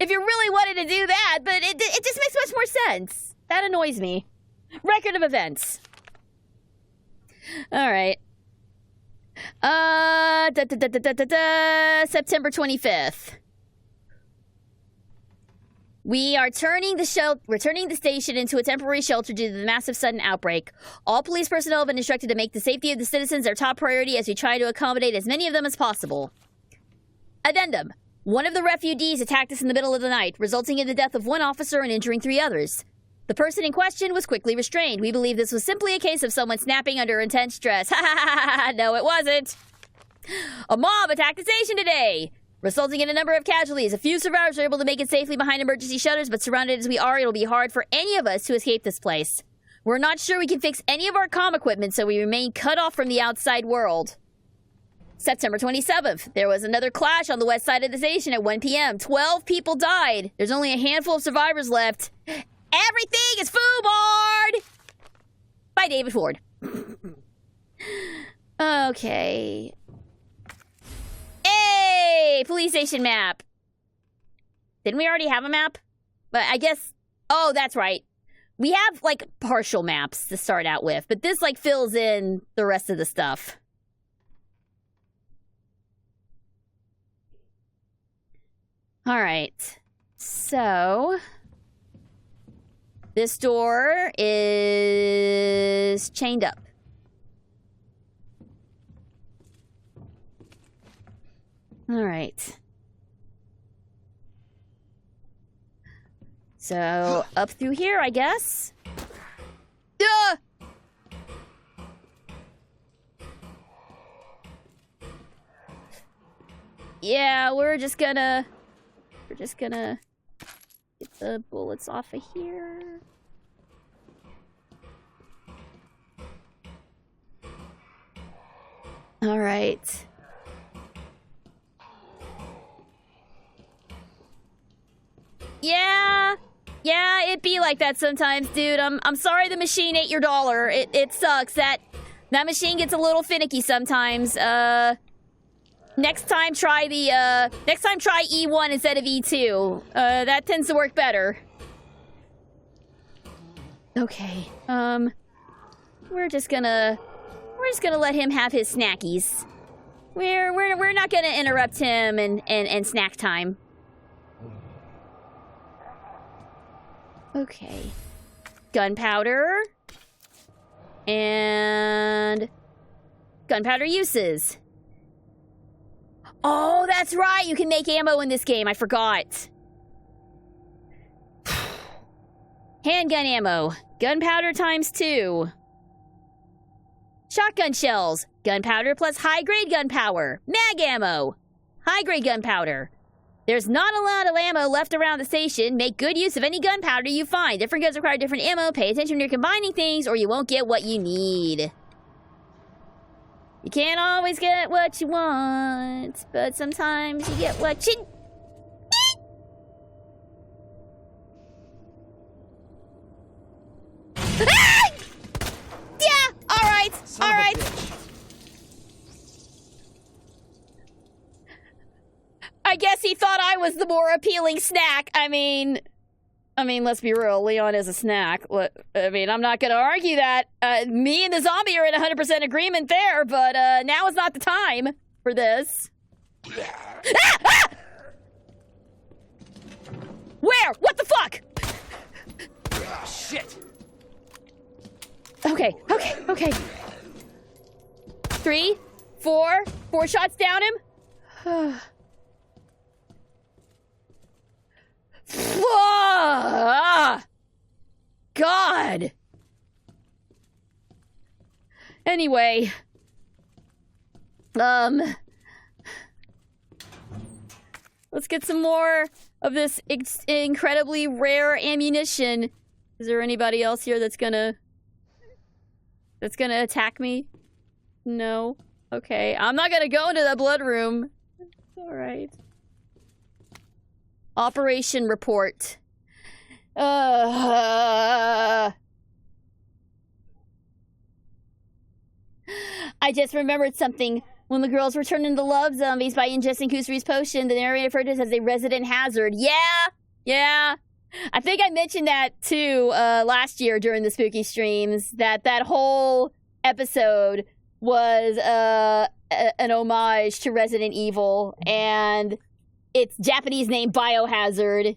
If you really wanted to do that, but it just makes much more sense. That annoys me. Record of events. All right. September 25th. We are turning the station into a temporary shelter due to the massive sudden outbreak. All police personnel have been instructed to make the safety of the citizens their top priority as we try to accommodate as many of them as possible. Addendum. One of the refugees attacked us in the middle of the night, resulting in the death of one officer and injuring 3 others. The person in question was quickly restrained. We believe this was simply a case of someone snapping under intense stress. Ha ha ha ha! No, it wasn't. A mob attacked the station today. resulting in a number of casualties. A few survivors are able to make it safely behind emergency shutters, but surrounded as we are, it'll be hard for any of us to escape this place. We're not sure we can fix any of our comm equipment, so we remain cut off from the outside world. September 27th, there was another clash on the west side of the station at 1 p.m. 12 people died. There's only a handful of survivors left. Everything is foobarred! By David Ford. Okay. Hey! Police station map. Didn't we already have a map? But I guess... Oh, that's right. We have, like, partial maps to start out with. But this, like, fills in the rest of the stuff. Alright. So... this door is chained up. Alright. So, up through here, I guess. Duh! Yeah, we're just gonna get the bullets off of here. All right. Yeah, it be like that sometimes, dude. I'm sorry the machine ate your dollar. It sucks. That machine gets a little finicky sometimes. Next time try E1 instead of E2. That tends to work better. Okay. We're just gonna let him have his snackies. We're not gonna interrupt him and snack time. Okay. Gunpowder. And gunpowder uses. Oh, that's right. You can make ammo in this game. I forgot. Handgun ammo. Gunpowder ×2. Shotgun shells. Gunpowder plus high-grade gunpowder. Mag ammo. High-grade gunpowder. There's not a lot of ammo left around the station. Make good use of any gunpowder you find. Different guns require different ammo. Pay attention when you're combining things or you won't get what you need. You can't always get what you want, but sometimes you get what you need. Yeah, all right. I guess he thought I was the more appealing snack. I mean, let's be real. Leon is a snack. I'm not going to argue that. Me and the zombie are in 100% agreement there, but now is not the time for this. Where? What the fuck?
Shit.
Okay. 3, 4 shots down him. God. Anyway. Let's get some more of this incredibly rare ammunition. Is there anybody else here that's gonna attack me? No. Okay. I'm not gonna go into the blood room. All right. Operation report. I just remembered something. When the girls were turned into love zombies by ingesting Kusri's potion, the narrator referred to it as a resident hazard. Yeah. I think I mentioned that too last year during the spooky streams, that whole episode was an homage to Resident Evil, and its Japanese name Biohazard.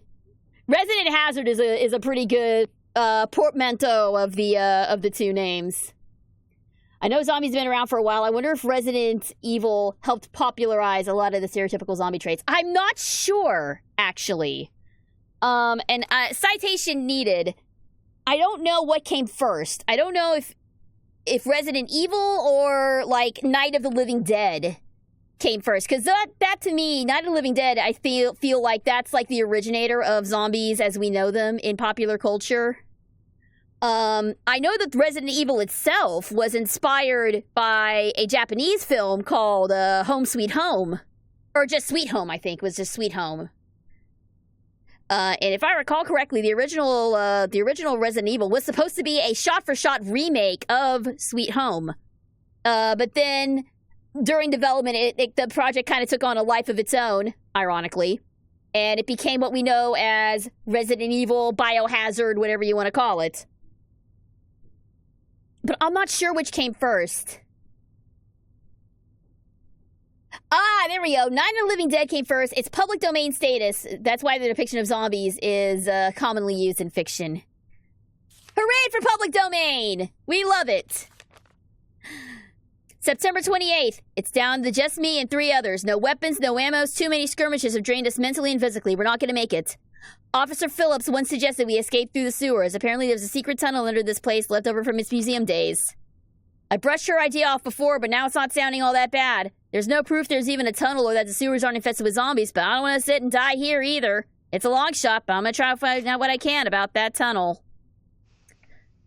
Resident Hazard is a pretty good portmanteau of the two names. I know zombies have been around for a while. I wonder if Resident Evil helped popularize a lot of the stereotypical zombie traits. I'm not sure, actually. And citation needed. I don't know what came first. I don't know if Resident Evil or, like, Night of the Living Dead came first, because that to me, Night of the Living Dead, I feel like that's like the originator of zombies as we know them in popular culture. I know that Resident Evil itself was inspired by a Japanese film called Home Sweet Home, or just Sweet Home. I think it was just Sweet Home. And if I recall correctly, the original Resident Evil was supposed to be a shot-for-shot remake of Sweet Home, but then during development, the project kind of took on a life of its own, ironically, and it became what we know as Resident Evil, Biohazard, whatever you want to call it. But I'm not sure which came first. Ah, there we go. Night of the Living Dead came first. It's public domain status. That's why the depiction of zombies is commonly used in fiction. Hooray for public domain! We love it. September 28th. It's down to just me and 3 others. No weapons, no ammos. Too many skirmishes have drained us mentally and physically. We're not going to make it. Officer Phillips once suggested we escape through the sewers. Apparently there's a secret tunnel under this place left over from its museum days. I brushed her idea off before, but now it's not sounding all that bad. There's no proof there's even a tunnel or that the sewers aren't infested with zombies, but I don't want to sit and die here either. It's a long shot, but I'm going to try to find out what I can about that tunnel.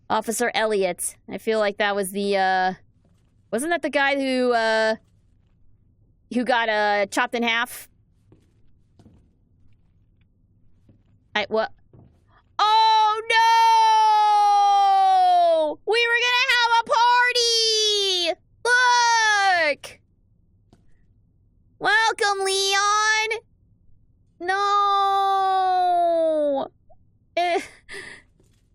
Officer Elliott. I feel like that was the, wasn't that the guy who got, chopped in half? What? Oh, no! We were gonna have a party! Look! Welcome, Leon! No!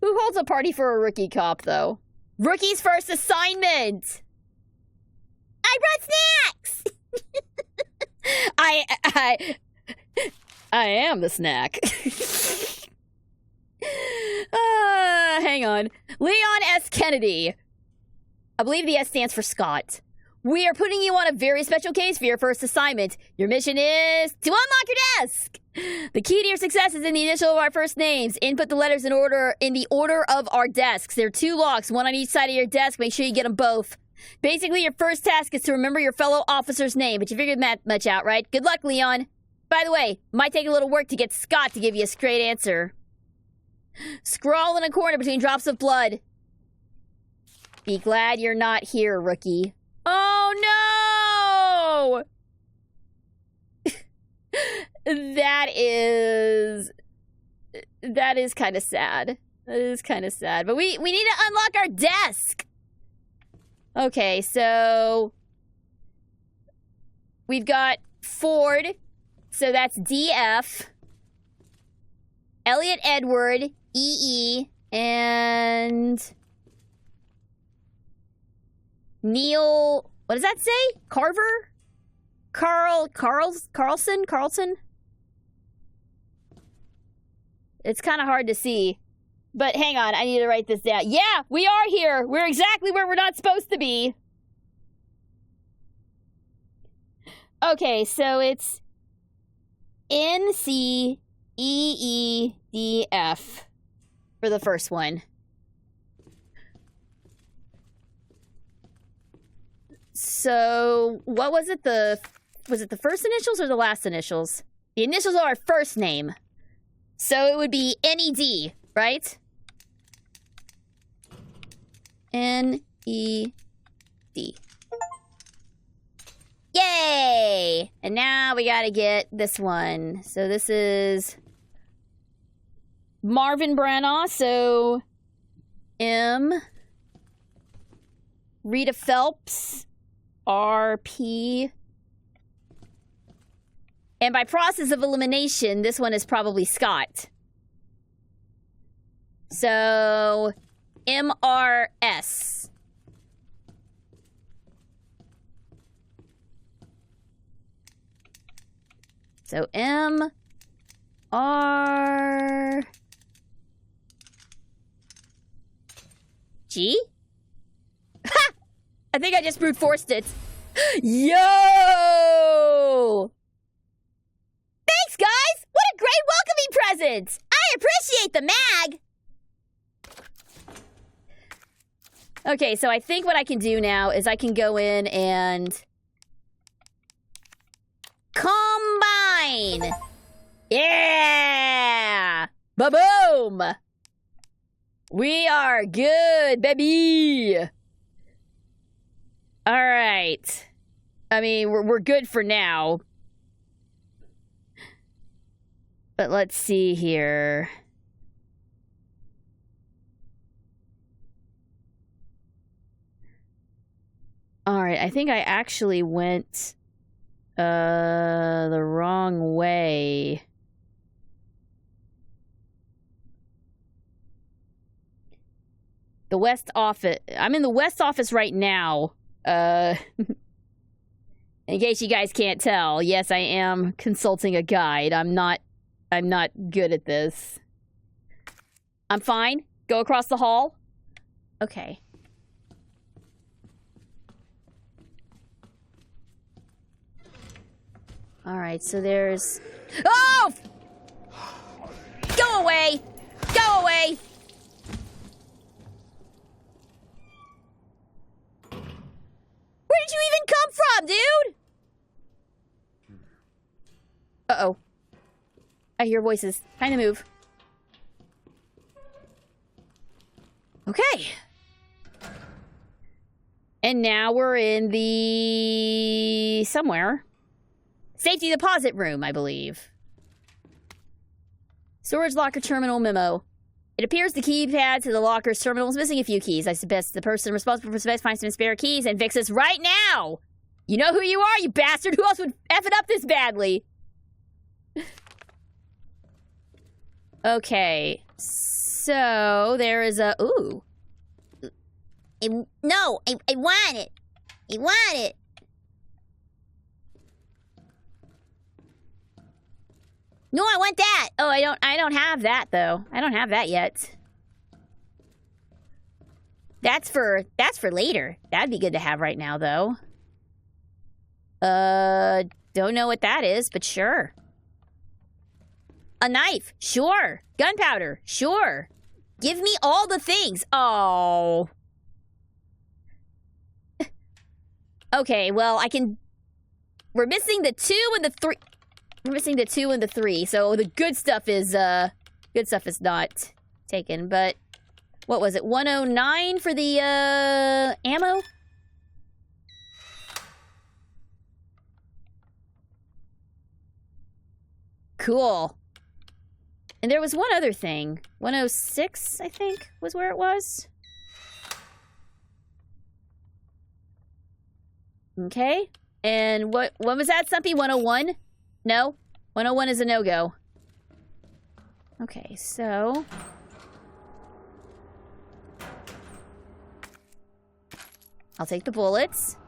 Who holds a party for a rookie cop, though? Rookie's first assignment! I brought snacks! I am the snack. Hang on. Leon S. Kennedy. I believe the S stands for Scott. We are putting you on a very special case for your first assignment. Your mission is to unlock your desk. The key to your success is in the initial of our first names. Input the letters in the order of our desks. There are 2 locks, one on each side of your desk. Make sure you get them both. Basically, your first task is to remember your fellow officer's name, but you figured that much out, right? Good luck, Leon. By the way, might take a little work to get Scott to give you a straight answer. Scrawl in a corner between drops of blood. Be glad you're not here, rookie. Oh, no! That is kind of sad. That is kind of sad. But we need to unlock our desk! Okay, so... we've got Ford... So that's DF, Elliot Edward, EE, and Neil, what does that say? Carver? Carlson? It's kind of hard to see. But hang on, I need to write this down. Yeah, we are here. We're exactly where we're not supposed to be. Okay, so it's NCEEDF for the first one. So, what was it? Was it the first initials or the last initials? The initials are our first name. So it would be NED, right? NED. Yay! And now we gotta get this one. So this is Marvin Branagh, so M. Rita Phelps, RP. And by process of elimination, this one is probably Scott. So MRS. So M R G? Ha! I think I just brute forced it. Yo! Thanks, guys! What a great welcoming present! I appreciate the mag! Okay, so I think what I can do now is I can go in and 9. Yeah! Ba-boom! We are good, baby! Alright. I mean, we're good for now. But let's see here. Alright, I think I actually went the wrong way. The West office. I'm in the West office right now. In case you guys can't tell, yes, I am consulting a guide. I'm not good at this. I'm fine. Go across the hall. Okay. Alright, so there's... Oh! Go away! Go away! Where did you even come from, dude? Uh-oh. I hear voices. Time to move. Okay. And now we're in the... somewhere. Safety deposit room, I believe. Storage locker terminal memo. It appears the keypad to the locker's terminal is missing a few keys. I suggest the person responsible for space finds some spare keys and fix this right now! You know who you are, you bastard! Who else would F it up this badly? Okay. So, there is a... Ooh. No! I want it! I want it! No, I want that! Oh, I don't have that, though. I don't have that yet. That's for later. That'd be good to have right now, though. Don't know what that is, but sure. A knife, sure. Gunpowder, sure. Give me all the things. Oh. Okay, well, I can... We're missing the 2 and the 3... We're missing the 2 and the 3, so the good stuff is not taken, but... What was it, 109 for the, ammo? Cool. And there was one other thing. 106, I think, was where it was. Okay. And what was that, Stumpy? 101? No? 101 is a no-go. Okay, so... I'll take the bullets.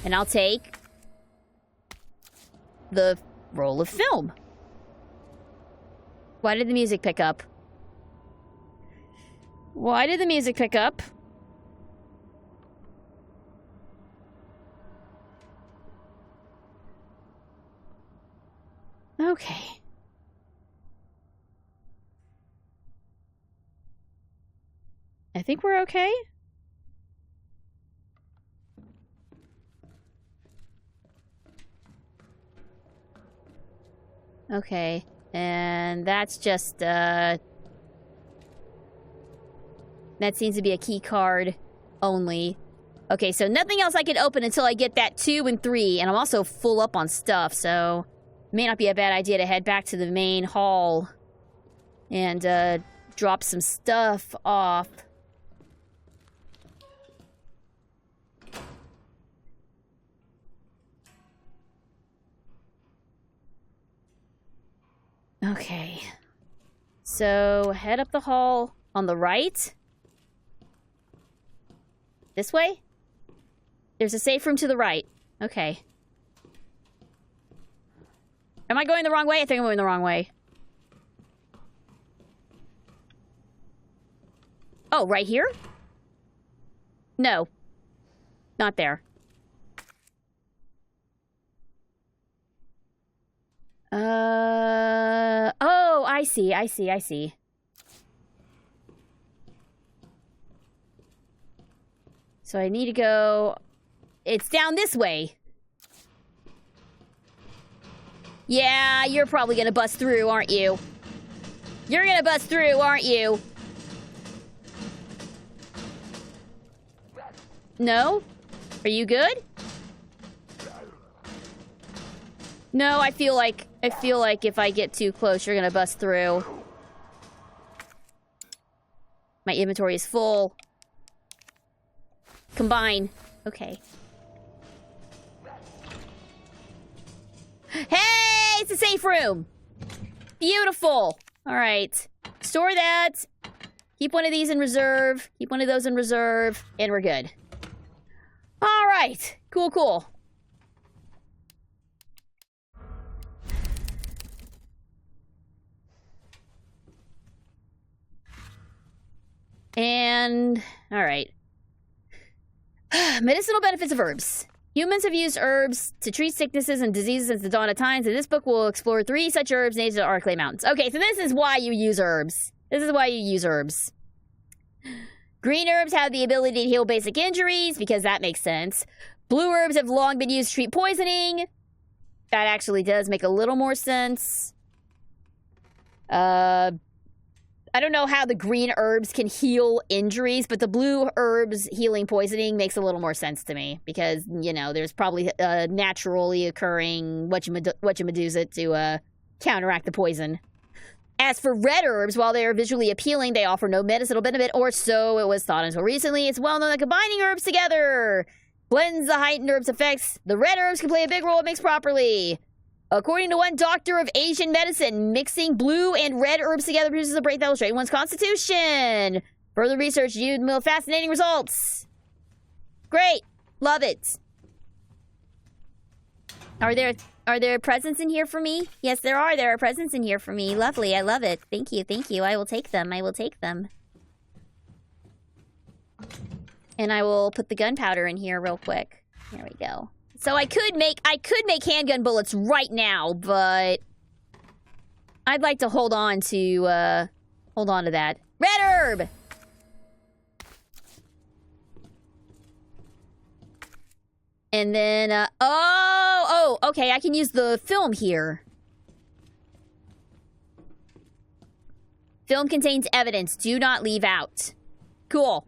And I'll take... the roll of film. Why did the music pick up? Why did the music pick up? Okay. I think we're okay. Okay. And that's just, that seems to be a key card only. Okay, so nothing else I can open until I get that 2 and 3, and I'm also full up on stuff, so... May not be a bad idea to head back to the main hall and, drop some stuff off. Okay. So, head up the hall on the right. This way? There's a safe room to the right. Okay. Am I going the wrong way? I think I'm going the wrong way. Oh, right here? No. Not there. Oh, I see. So I need to go... It's down this way. Yeah, you're probably gonna bust through, aren't you? You're gonna bust through, aren't you? No? Are you good? No, I feel like if I get too close, you're gonna bust through. My inventory is full. Combine. Okay. Hey, it's a safe room. Beautiful. All right. Store that. Keep one of these in reserve. Keep one of those in reserve. And we're good. All right. Cool, cool. And, all right. Medicinal benefits of herbs. Humans have used herbs to treat sicknesses and diseases since the dawn of times, and this book will explore 3 such herbs native to the Arklay Mountains. Okay, so this is why you use herbs. This is why you use herbs. Green herbs have the ability to heal basic injuries, because that makes sense. Blue herbs have long been used to treat poisoning. That actually does make a little more sense. I don't know how the green herbs can heal injuries, but the blue herbs healing poisoning makes a little more sense to me because, you know, there's probably a naturally occurring whatchamadoozit to counteract the poison. As for red herbs, while they are visually appealing, they offer no medicinal benefit, or so it was thought until recently. It's well known that combining herbs together blends the heightened herbs' effects. The red herbs can play a big role if mixed properly. According to one doctor of Asian medicine, mixing blue and red herbs together produces a break that will straighten one's constitution. Further research yielded fascinating results. Great. Love it. Are there presents in here for me? Yes, there are. There are presents in here for me. Lovely. I love it. Thank you. Thank you. I will take them. I will take them. And I will put the gunpowder in here real quick. There we go. So I could make handgun bullets right now, but I'd like to hold on to that. Red herb! And then, okay, I can use the film here. Film contains evidence. Do not leave out. Cool.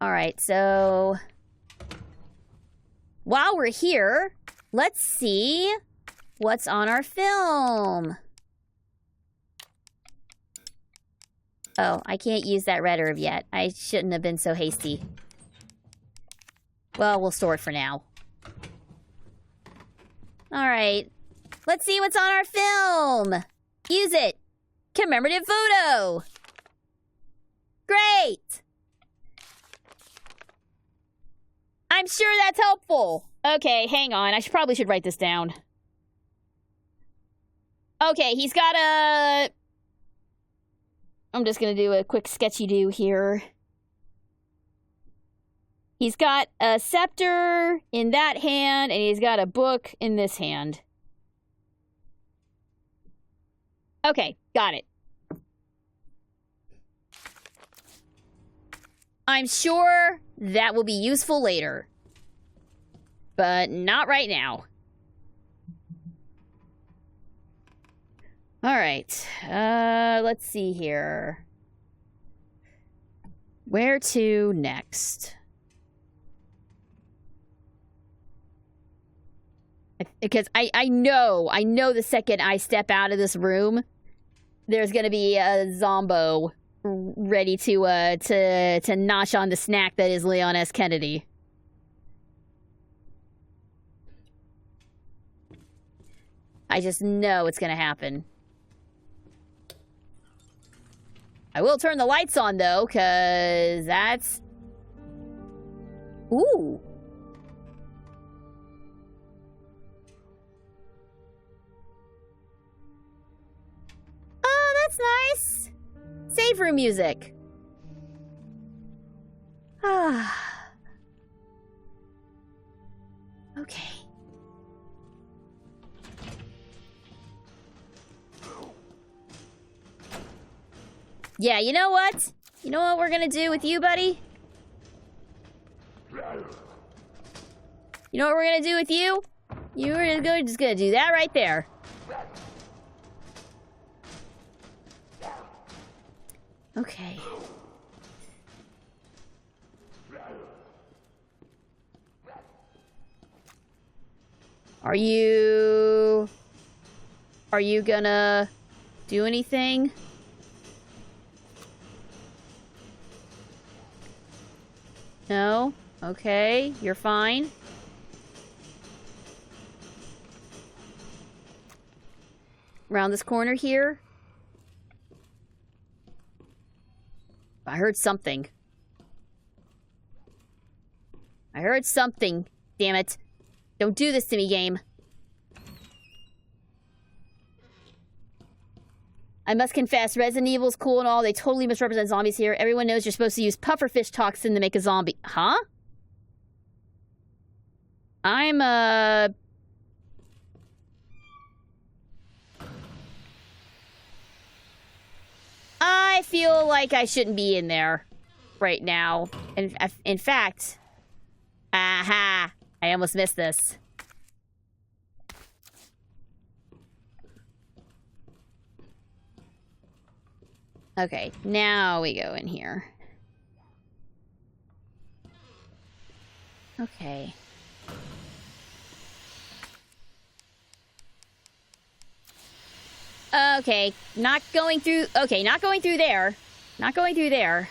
All right, so while we're here, let's see what's on our film. Oh, I can't use that red herb yet. I shouldn't have been so hasty. Well, we'll store it for now. All right. Let's see what's on our film. Use it. Commemorative photo. Great. I'm sure that's helpful. Okay, hang on. I probably should write this down. Okay, he's got a... I'm just gonna do a quick sketchy-do here. He's got a scepter in that hand, and he's got a book in this hand. Okay, got it. I'm sure that will be useful later. But not right now. Alright. Let's see here. Where to next? Because I know the second I step out of this room, there's gonna be a zombo ready to nosh on the snack that is Leon S. Kennedy. I just know it's gonna happen. I will turn the lights on though, cause that's... Ooh. Oh, that's nice. Save room music. Ah. Okay. Yeah, you know what? You know what we're gonna do with you, buddy? You know what we're gonna do with you? You're just gonna do that right there. Okay. Are you gonna do anything? No? Okay, you're fine. Around this corner here. I heard something. I heard something. Damn it. Don't do this to me, game. I must confess, Resident Evil's cool and all. They totally misrepresent zombies here. Everyone knows you're supposed to use pufferfish toxin to make a zombie. Huh? I feel like I shouldn't be in there right now. In fact... Aha! I almost missed this. Okay, now we go in here. Okay. Okay, not going through... Okay, not going through there. Not going through there.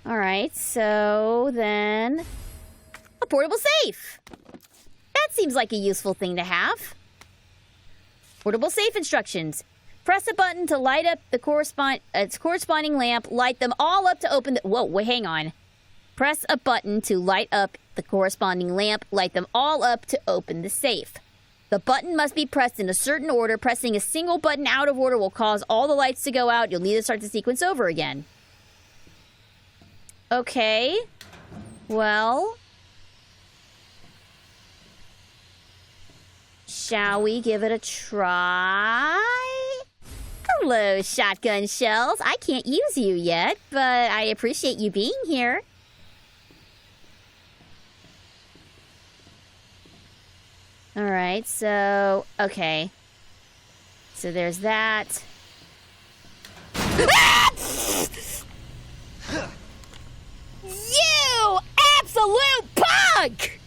Alright, so then... A portable safe! That seems like a useful thing to have. Portable safe instructions. Press a button to light up the corresponding lamp. Light them all up to open the... Whoa, wait, hang on. Press a button to light up the corresponding lamp. Light them all up to open the safe. The button must be pressed in a certain order. Pressing a single button out of order will cause all the lights to go out. You'll need to start the sequence over again. Okay. Well... Shall we give it a try? Hello, shotgun shells. I can't use you yet, but I appreciate you being here. Alright, so... Okay. So there's that. You absolute punk!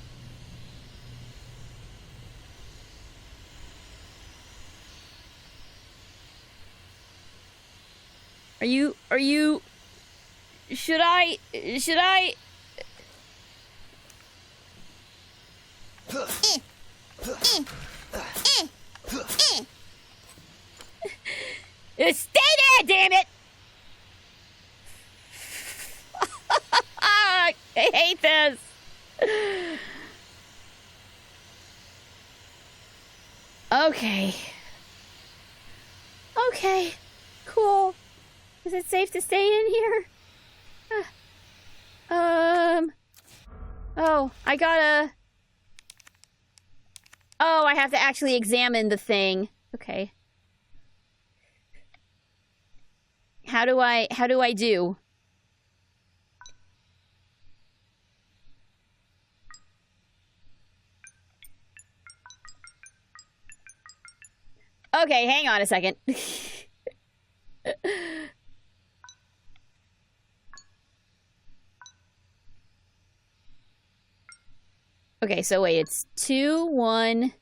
Are you... Should I... Stay there, damn it! I hate this. Okay. Okay. Cool. Is it safe to stay in here? Oh, I gotta... Oh, I have to actually examine the thing. Okay. How do I do? Okay, hang on a second. Okay, so wait, it's 2, 1.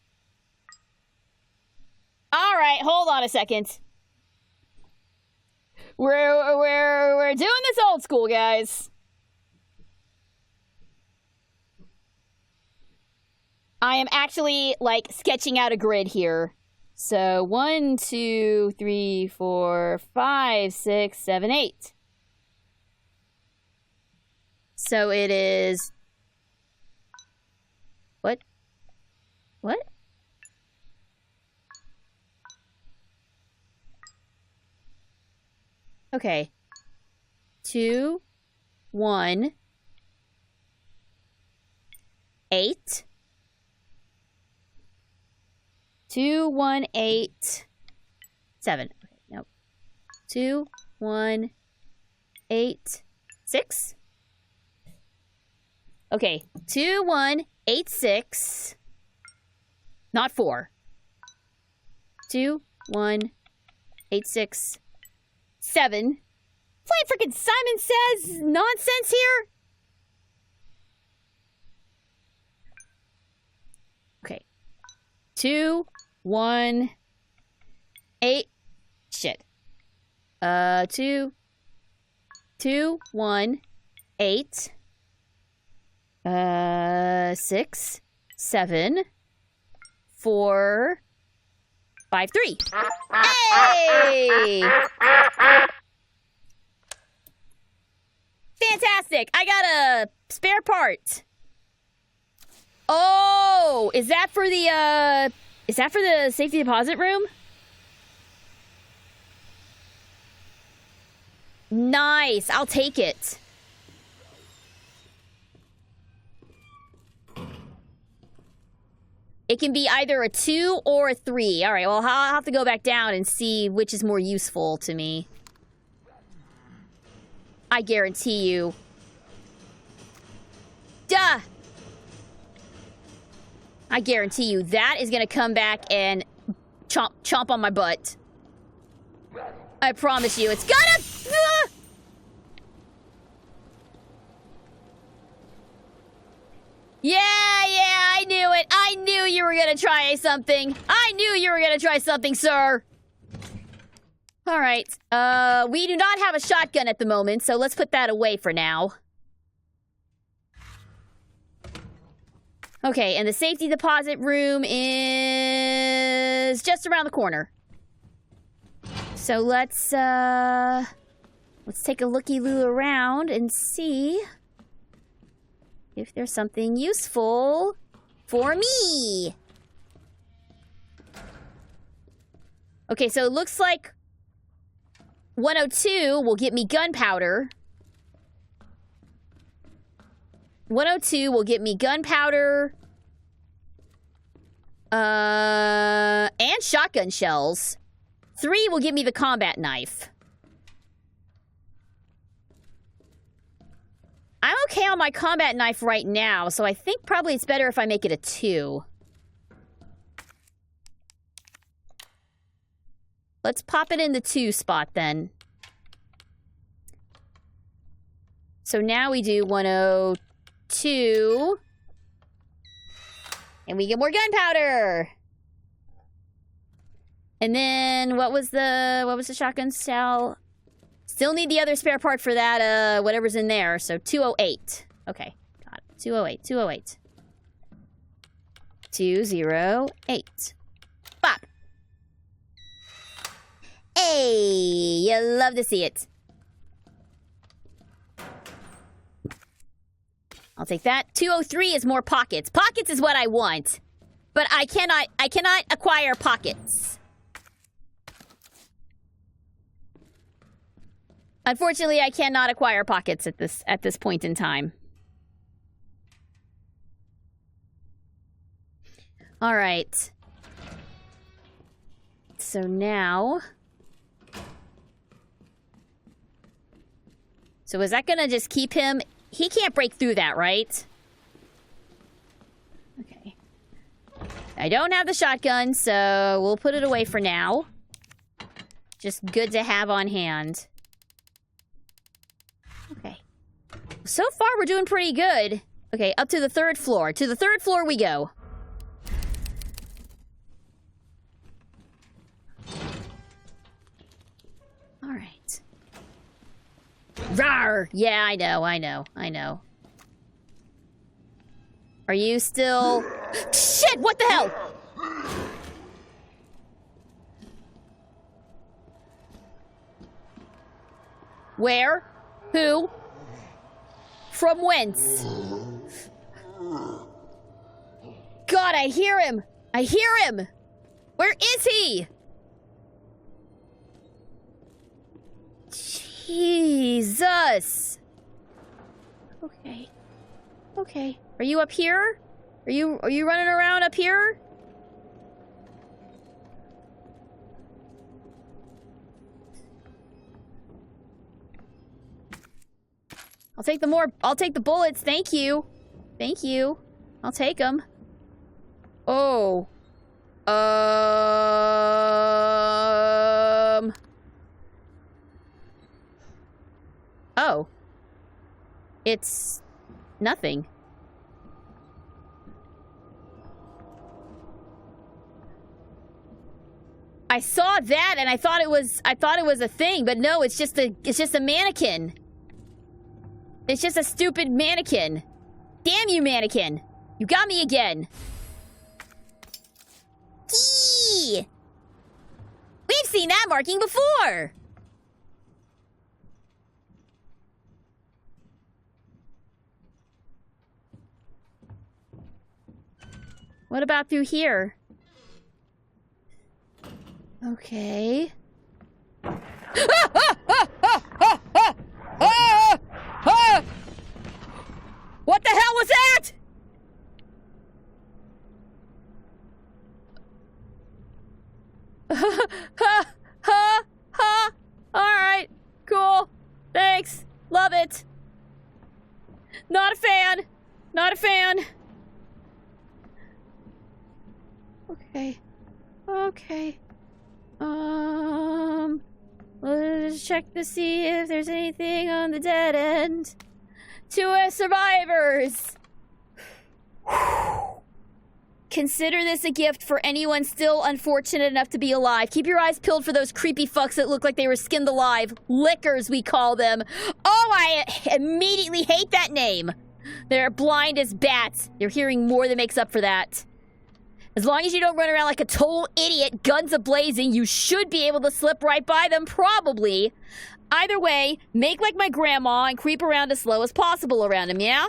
All right, hold on a second. We're doing this old school, guys. I am actually like sketching out a grid here. So 1, 2, 3, 4, 5, 6, 7, 8. So it is... What? What? Okay. 2, 1, 8. 2, 1, 8, 7. Okay, nope. 2, 1, 8, 6. Okay, 2, 1, 8, 6. Not 4. 2, 1, 8, 6, 7. Flying freaking Simon Says nonsense here? Okay. 2, 1, 8. Shit. 2, 1, 8. 6, 7, 4, 5, 3. Hey! Fantastic! I got a spare part. Oh, is that for the safety deposit room? Nice, I'll take it. It can be either a 2 or a 3. All right, well, I'll have to go back down and see which is more useful to me. I guarantee you. Duh! I guarantee you that is gonna come back and chomp on my butt. I promise you, it's gonna... Yeah, I knew it. I knew you were gonna try something. I knew you were gonna try something, sir. All right. We do not have a shotgun at the moment, so let's put that away for now. Okay, and the safety deposit room is just around the corner. So let's take a looky-loo around and see if there's something useful for me. Okay, so it looks like 102 will get me gunpowder. 102 will get me gunpowder. And shotgun shells. 3 will give me the combat knife. I'm okay on my combat knife right now, so I think probably it's better if I make it a 2. Let's pop it in the 2 spot then. So now we do 102. And we get more gunpowder. And then what was the shotgun cell? Still need the other spare part for that, whatever's in there. So 208. Okay, got it. 208, 208. 208. Bop. Hey, you love to see it. I'll take that. 203 is more pockets. Pockets is what I want. But I cannot acquire pockets. Unfortunately, I cannot acquire pockets at this point in time. All right. So now... So is that gonna just keep him... He can't break through that, right? Okay. I don't have the shotgun, so we'll put it away for now. Just good to have on hand. Okay. So far, we're doing pretty good. Okay, up to the 3rd floor. To the 3rd floor we go. All right. Rawr! Yeah, I know. Are you still... Shit, what the hell? Where? Who? From whence? God, I hear him! I hear him! Where is he? Jesus! Okay. Okay. Are you up here? Are you running around up here? I'll take the bullets. Thank you. Thank you. I'll take them. Oh. Oh. It's nothing. I saw that and I thought it was a thing, but no, it's just a mannequin. It's just a stupid mannequin. Damn you, mannequin. You got me again. Gee! We've seen that marking before. What about through here? Okay. What the hell was that? Alright, cool. Thanks. Love it. Not a fan. Not a fan. Okay. Okay. Let's check to see if there's anything on the dead end. 2 survivors! Consider this a gift for anyone still unfortunate enough to be alive. Keep your eyes peeled for those creepy fucks that look like they were skinned alive. Lickers, we call them. Oh, I immediately hate that name. They're blind as bats. You're hearing more than makes up for that. As long as you don't run around like a total idiot, guns a-blazing, you should be able to slip right by them, probably. Either way, make like my grandma and creep around as slow as possible around him, yeah?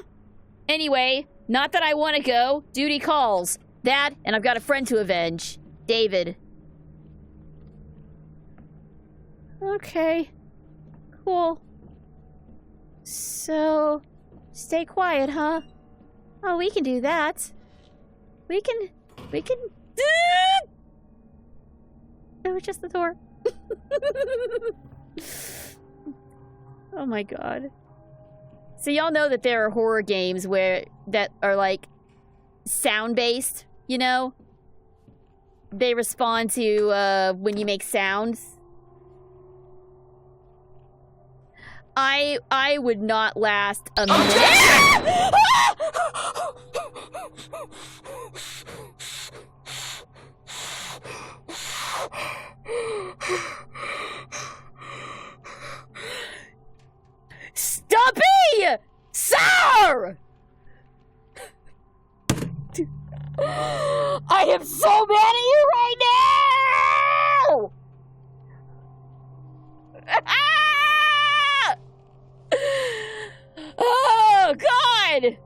Anyway, not that I want to go. Duty calls. That, and I've got a friend to avenge. David. Okay. Cool. So, stay quiet, huh? Oh, we can do that. We can... It was just the door. Oh my god. So y'all know that there are horror games that are like sound-based, you know? They respond to when you make sounds. I would not last a minute. Stumpy! Sir! I am so mad at you right now! Oh, God!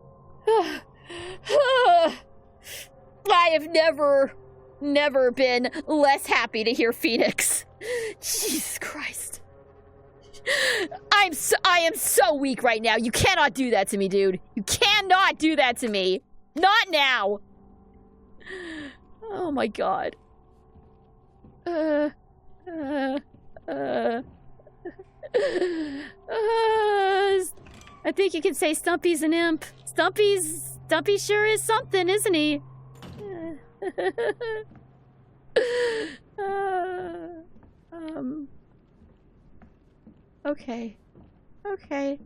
I have never been less happy to hear Phoenix. Jesus Christ. I am so weak right now. You cannot do that to me, dude. You cannot do that to me. Not now. Oh my god. I think you can say Stumpy's an imp. Stumpy sure is something, isn't he? Okay. Okay.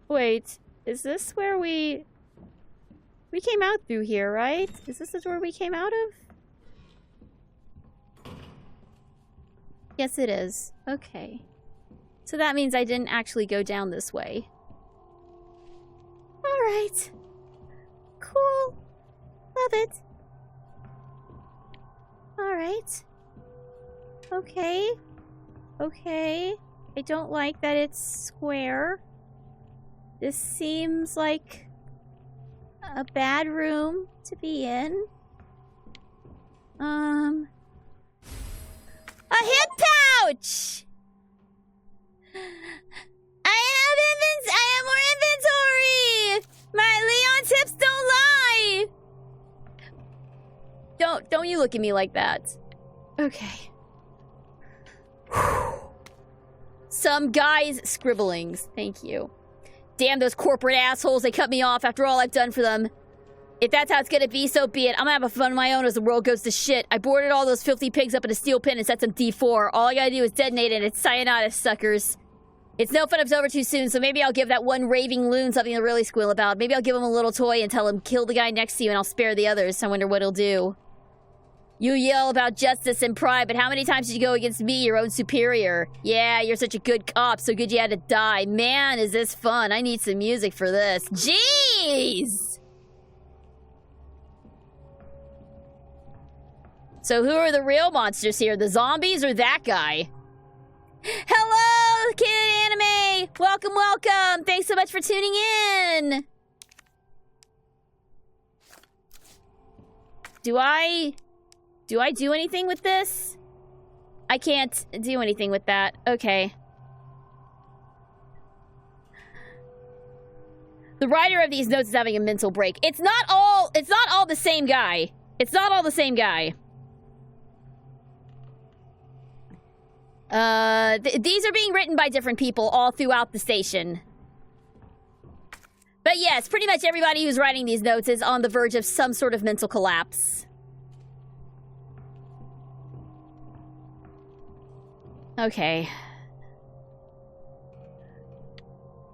Wait, is this where we came out through here, right? Is this the door we came out of? Yes, it is. Okay. So that means I didn't actually go down this way. Alright. Cool. Love it. Alright. Okay. Okay. I don't like that it's square. This seems like a bad room to be in. A hip pouch! I have more inventory! My Leon tips don't lie! Don't you look at me like that. Okay. Some guy's scribblings. Thank you. Damn those corporate assholes. They cut me off after all I've done for them. If that's how it's gonna be, so be it. I'm gonna have a fun of my own as the world goes to shit. I boarded all those filthy pigs up in a steel pen and set some D4. All I gotta do is detonate it. It's cyanide, suckers. It's no fun if it's over too soon, so maybe I'll give that one raving loon something to really squeal about. Maybe I'll give him a little toy and tell him, kill the guy next to you and I'll spare the others. I wonder what he'll do. You yell about justice and pride, but how many times did you go against me, your own superior? Yeah, you're such a good cop, so good you had to die. Man, is this fun. I need some music for this. Jeez! So who are the real monsters here? The zombies or that guy? Hello, Kid Anime! Welcome, welcome! Thanks so much for tuning in! Do I do anything with this? I can't do anything with that. Okay. The writer of these notes is having a mental break. It's not all the same guy. It's not all the same guy. These are being written by different people all throughout the station. But yes, pretty much everybody who's writing these notes is on the verge of some sort of mental collapse. Okay.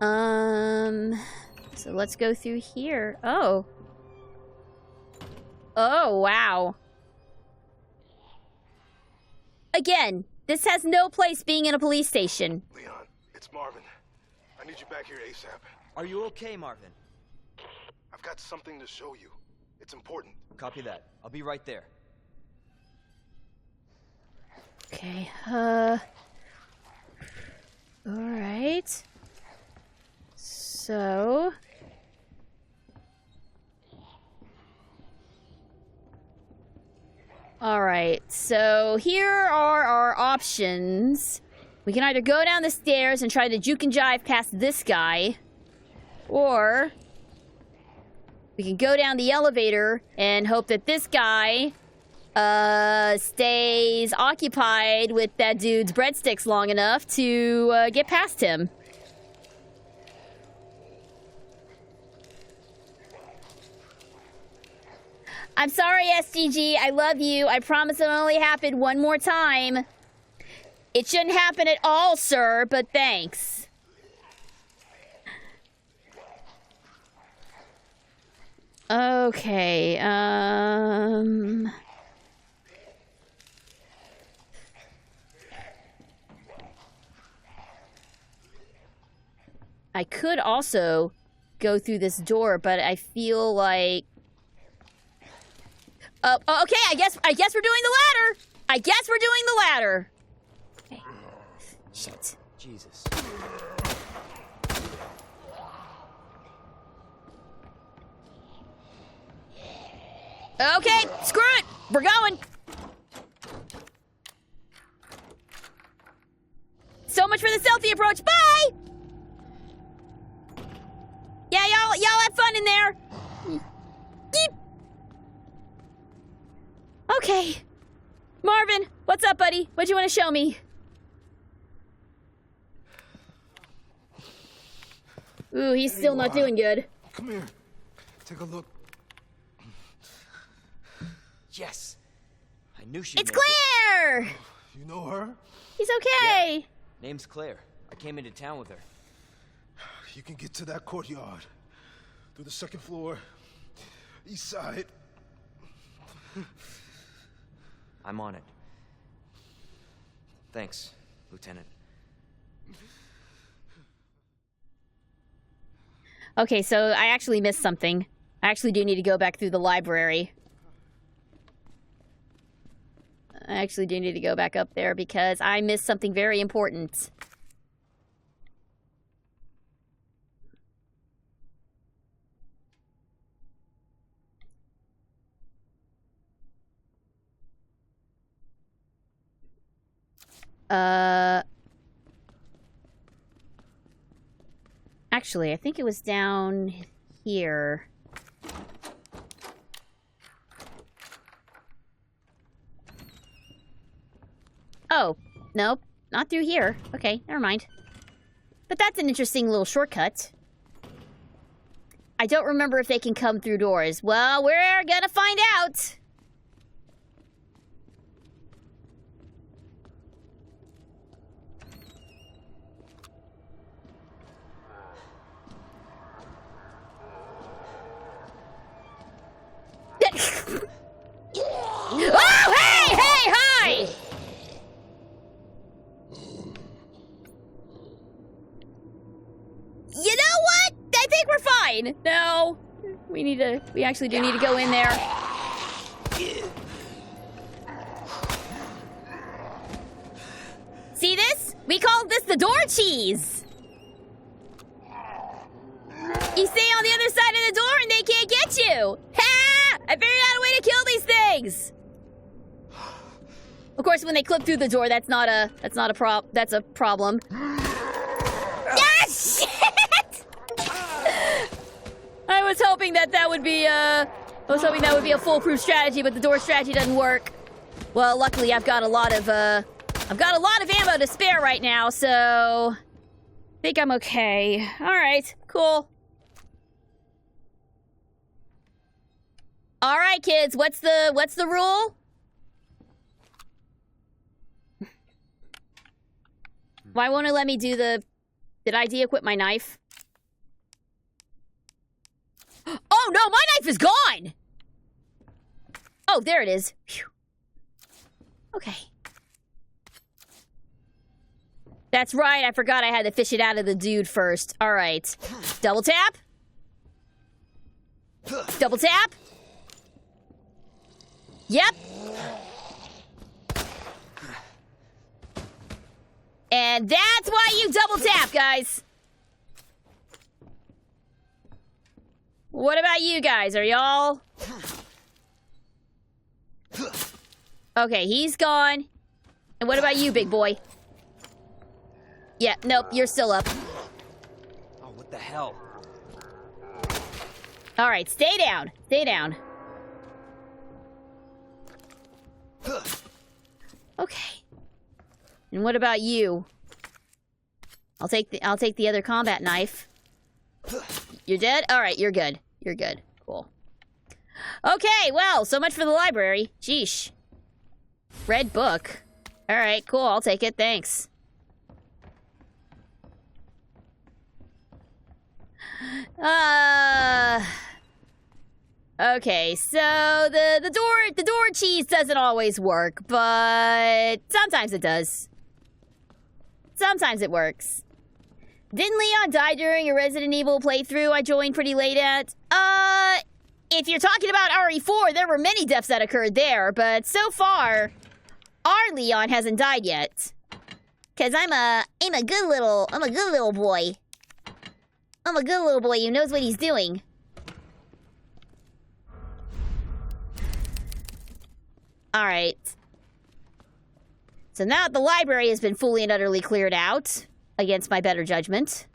So let's go through here. Oh. Oh, wow. Again, this has no place being in a police station.
Leon, it's Marvin. I need you back here ASAP.
Are you okay, Marvin?
I've got something to show you. It's important.
Copy that. I'll be right there.
Okay, alright. So... Alright, so here are our options. We can either go down the stairs and try to juke and jive past this guy, or we can go down the elevator and hope that this guy stays occupied with that dude's breadsticks long enough to get past him. I'm sorry, SGG. I love you. I promise it'll only happen one more time. It shouldn't happen at all, sir, but thanks. Okay, I could also go through this door, but I feel like... okay, I guess we're doing the ladder! I guess we're doing the ladder! Okay. Shit.
Jesus.
Okay, screw it! We're going! So much for the stealthy approach. Bye! Yeah, y'all have fun in there. Yeep. Okay. Marvin, what's up, buddy? What do you want to show me? Ooh, he's still not doing good.
Come here. Take a look.
Yes. I knew she'd
It's
make
Claire!
You know her?
He's okay.
Yeah. Name's Claire. I came into town with her.
You can get to that courtyard. Through the second floor. East side.
I'm on it. Thanks, Lieutenant.
Okay, so I actually missed something. I actually do need to go back through the library. I actually do need to go back up there because I missed something very important. Actually, I think it was down here. Oh, nope. Not through here. Okay, never mind. But that's an interesting little shortcut. I don't remember if they can come through doors. Well, we're gonna find out. Oh, hey, hi! You know what? I think we're fine. No, we actually do need to go in there. See this? We call this the door cheese. You stay on the other side of the door and they can't get you. Ha! I figured out a way to kill these things. Of course, when they clip through the door, that's a problem. Ah, shit! I was hoping that would be a foolproof strategy, but the door strategy doesn't work. Well, luckily I've got a lot of ammo to spare right now, so I think I'm okay. All right, cool. All right, kids, what's the rule? Why won't it let me do the... Did I de-equip my knife? Oh, no, my knife is gone! Oh, there it is. Phew. Okay. That's right, I forgot I had to fish it out of the dude first. All right. Double tap. Double tap. Yep. And that's why you double tap, guys. What about you guys? Are y'all... Okay, he's gone. And what about you, big boy? Yeah, nope, you're still up.
Oh, what the hell?
All right, stay down. Stay down. Okay. And what about you? I'll take the other combat knife. You're dead? All right, you're good. You're good. Cool. Okay, well, so much for the library. Sheesh. Red book. All right, cool. I'll take it. Thanks. Okay, so the door cheese doesn't always work, but sometimes it does. Sometimes it works. Didn't Leon die during a Resident Evil playthrough I joined pretty late at? If you're talking about RE4, there were many deaths that occurred there, but so far, our Leon hasn't died yet. 'Cause I'm a good little boy. I'm a good little boy who knows what he's doing. Alright. So now that the library has been fully and utterly cleared out, against my better judgment.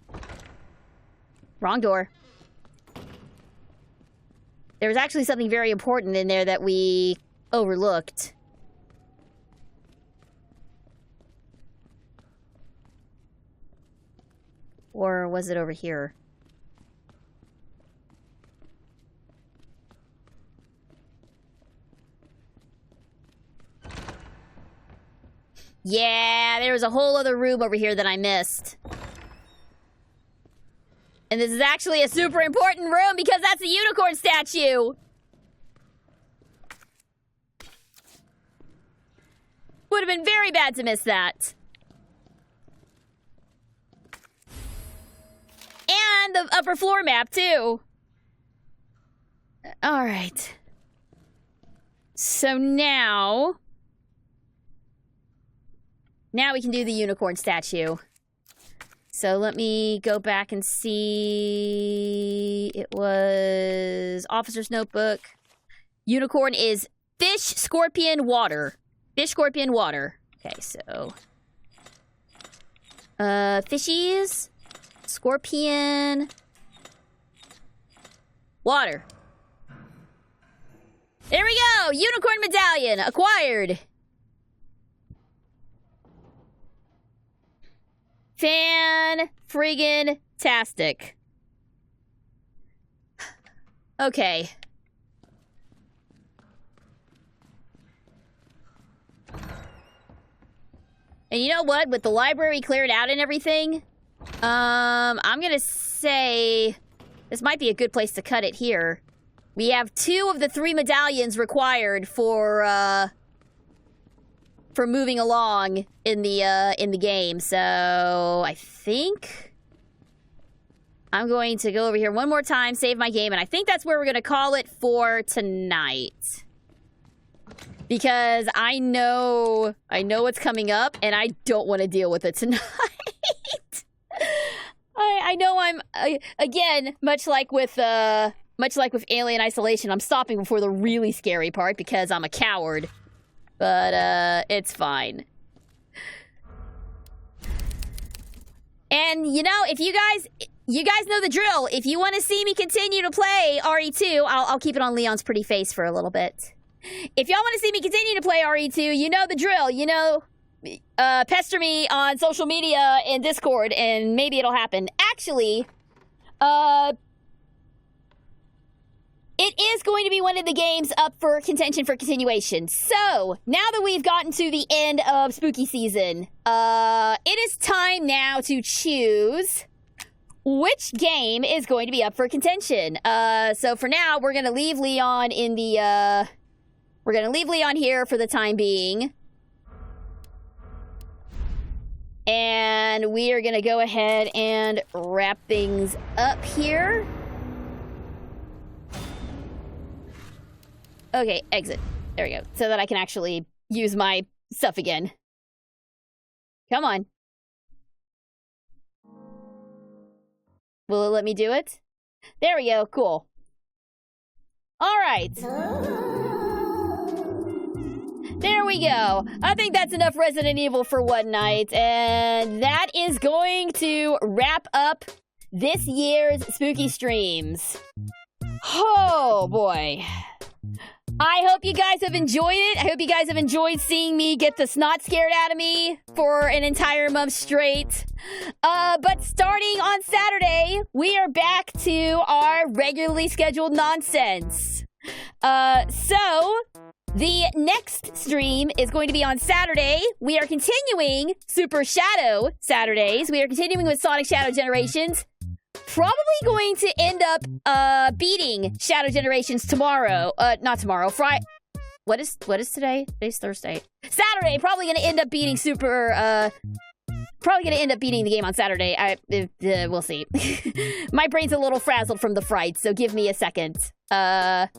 Wrong door. There was actually something very important in there that we overlooked. Or was it over here? Yeah, there was a whole other room over here that I missed. And this is actually a super important room because that's the unicorn statue. Would have been very bad to miss that. And the upper floor map, too. All right. So now we can do the unicorn statue. So let me go back and see. It was Officer's Notebook. Unicorn is fish, scorpion, water. Fish, scorpion, water. Okay, so fishies, scorpion, water. There we go! Unicorn medallion acquired. Fan-friggin-tastic. Okay. And you know what? With the library cleared out and everything, I'm gonna say this might be a good place to cut it here. We have 2 of the 3 medallions required for moving along in the game. So I think I'm going to go over here one more time, save my game, and I think that's where we're gonna call it for tonight. Because I know what's coming up, and I don't want to deal with it tonight. I know I'm again, much like with Alien Isolation, I'm stopping before the really scary part because I'm a coward. But it's fine. And you know, if you guys know the drill. If you want to see me continue to play RE2, I'll keep it on Leon's pretty face for a little bit. If y'all want to see me continue to play RE2, you know the drill. You know, pester me on social media and Discord, and maybe it'll happen. Actually, it is going to be one of the games up for contention for continuation. So, now that we've gotten to the end of spooky season, it is time now to choose which game is going to be up for contention. So for now, we're going to leave Leon in the, we're going to leave Leon here for the time being. And we are going to go ahead and wrap things up here. Okay, exit. There we go. So that I can actually use my stuff again. Come on. Will it let me do it? There we go. Cool. All right. There we go. I think that's enough Resident Evil for one night. And that is going to wrap up this year's spooky streams. Oh, boy. I hope you guys have enjoyed it. I hope you guys have enjoyed seeing me get the snot scared out of me for an entire month straight. But starting on Saturday, we are back to our regularly scheduled nonsense. So the next stream is going to be on Saturday. We are continuing Super Shadow Saturdays. We are continuing with Sonic Shadow Generations. Probably going to end up beating Shadow Generations tomorrow. Not tomorrow. Friday. What is today? Today's Thursday. Saturday. Probably going to end up beating Probably going to end up beating the game on Saturday. We'll see. My brain's a little frazzled from the fright, so give me a second. And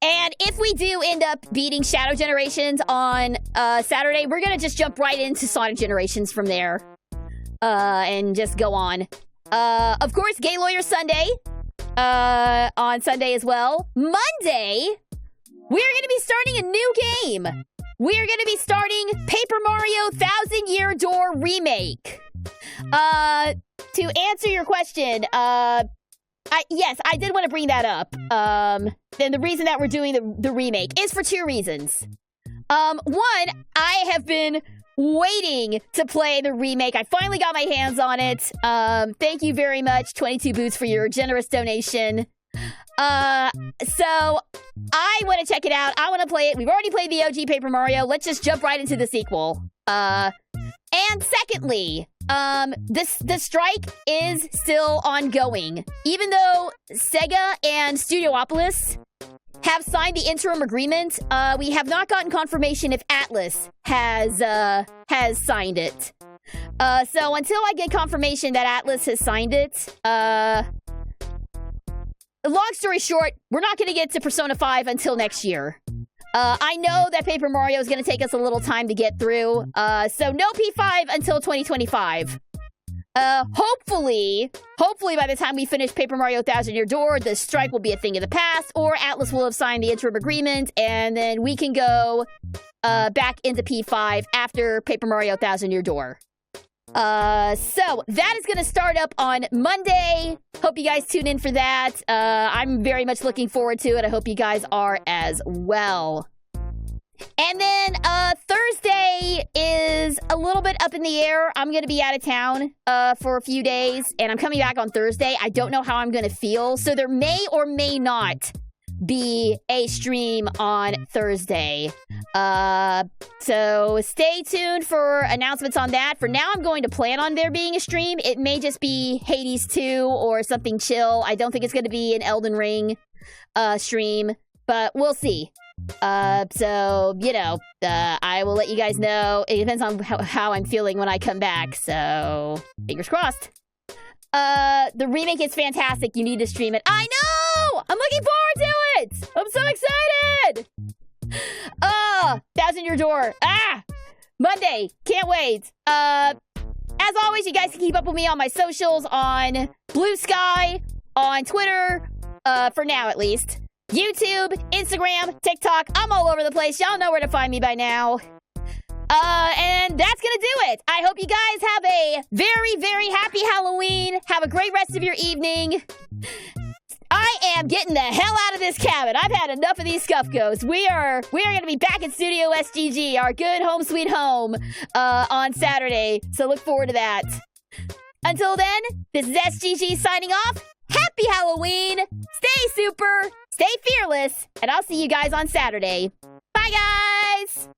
if we do end up beating Shadow Generations on Saturday, we're going to just jump right into Sonic Generations from there. And just go on. Of course, Gay Lawyer Sunday, on Sunday as well. Monday, we're going to be starting a new game. We're going to be starting Paper Mario 1000-Year Door Remake. To answer your question, yes, I did want to bring that up. Then the reason that we're doing the remake is for 2 reasons. One, I have been waiting to play the remake. I finally got my hands on it. Thank you very much, 22 Boots, for your generous donation. So I want to check it out. I want to play it. We've already played the OG Paper Mario. Let's just jump right into the sequel. And secondly, the strike is still ongoing. Even though Sega and Studiopolis have signed the interim agreement, we have not gotten confirmation if Atlas has signed it. So until I get confirmation that Atlas has signed it, long story short, we're not going to get to Persona 5 until next year. I know that Paper Mario is going to take us a little time to get through, so no P5 until 2025. Hopefully by the time we finish Paper Mario 1000-Year Door, the strike will be a thing of the past, or Atlas will have signed the interim agreement, and then we can go back into P5 after Paper Mario 1000-Year Door. So that is going to start up on Monday. Hope you guys tune in for that. I'm very much looking forward to it. I hope you guys are as well. And then Thursday is a little bit up in the air. I'm going to be out of town for a few days, and I'm coming back on Thursday. I don't know how I'm going to feel, so there may or may not be a stream on Thursday. So stay tuned for announcements on that. For now, I'm going to plan on there being a stream. It may just be Hades 2 or something chill. I don't think it's going to be an Elden Ring stream, but we'll see. So, you know, I will let you guys know. It depends on how I'm feeling when I come back, so fingers crossed. The remake is fantastic. You need to stream it. I know! I'm looking forward to it! I'm so excited! 1,000 Year Door. Monday. Can't wait. As always, you guys can keep up with me on my socials on Blue Sky, on Twitter, for now at least. YouTube, Instagram, TikTok. I'm all over the place. Y'all know where to find me by now. And that's gonna do it. I hope you guys have a very, very happy Halloween. Have a great rest of your evening. I am getting the hell out of this cabin. I've had enough of these scuff ghosts. We are gonna be back in Studio SGG, our good home sweet home, on Saturday. So look forward to that. Until then, this is SGG signing off. Happy Halloween. Stay super. Stay fearless. And I'll see you guys on Saturday. Bye, guys.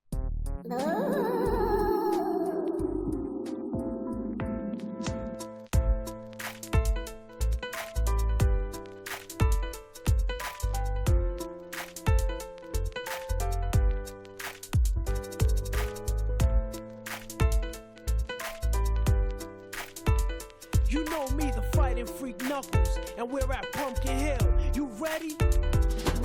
You know me, the fighting freak Knuckles, and we're at Pumpkin Hill. You ready?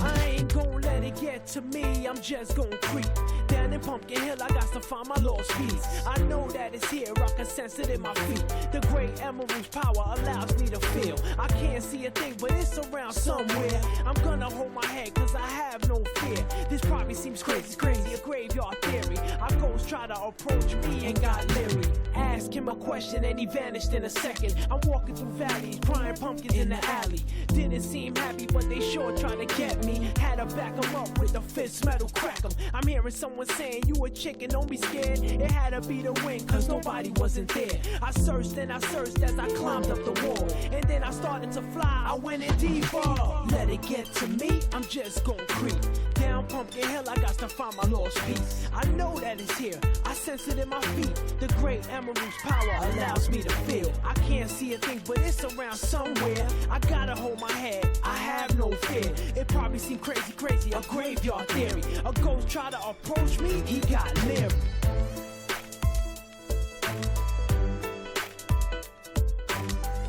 I ain't gon' let it get to me, I'm just gon' creep. Down in Pumpkin Hill, I got to find my lost piece. I know that it's here, I can sense it in my feet. The great emerald's power allows me to feel. I can't see a thing, but it's around somewhere. I'm gonna hold my head, cause I have no fear. This probably seems crazy, a graveyard theory. Our ghosts try to approach me and got leery. Ask him a question and he vanished in a second. I'm walking through valleys, crying pumpkins in the alley. Didn't seem happy, but they sure tried to get me. Had to back them up with the fist metal crack 'em. I'm hearing someone saying, you a chicken, don't be scared. It had to be the wind, cause nobody wasn't there. I searched and I searched as I climbed up the wall. And then I started to fly, I went in deeper. Let it get to me, I'm just gon' creep. Down Pumpkin Hill, I got to find my lost piece. I know that it's here, I sense it in my feet. The great emerald's power allows me to feel. I can't see a thing, but it's around somewhere. I gotta hold my head, I have no fear. It probably seemed crazy, a graveyard theory. A ghost tried to approach me, he got leery.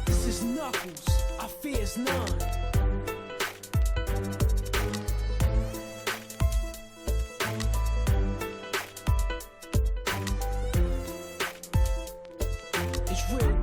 This is Knuckles, I fears none. It's real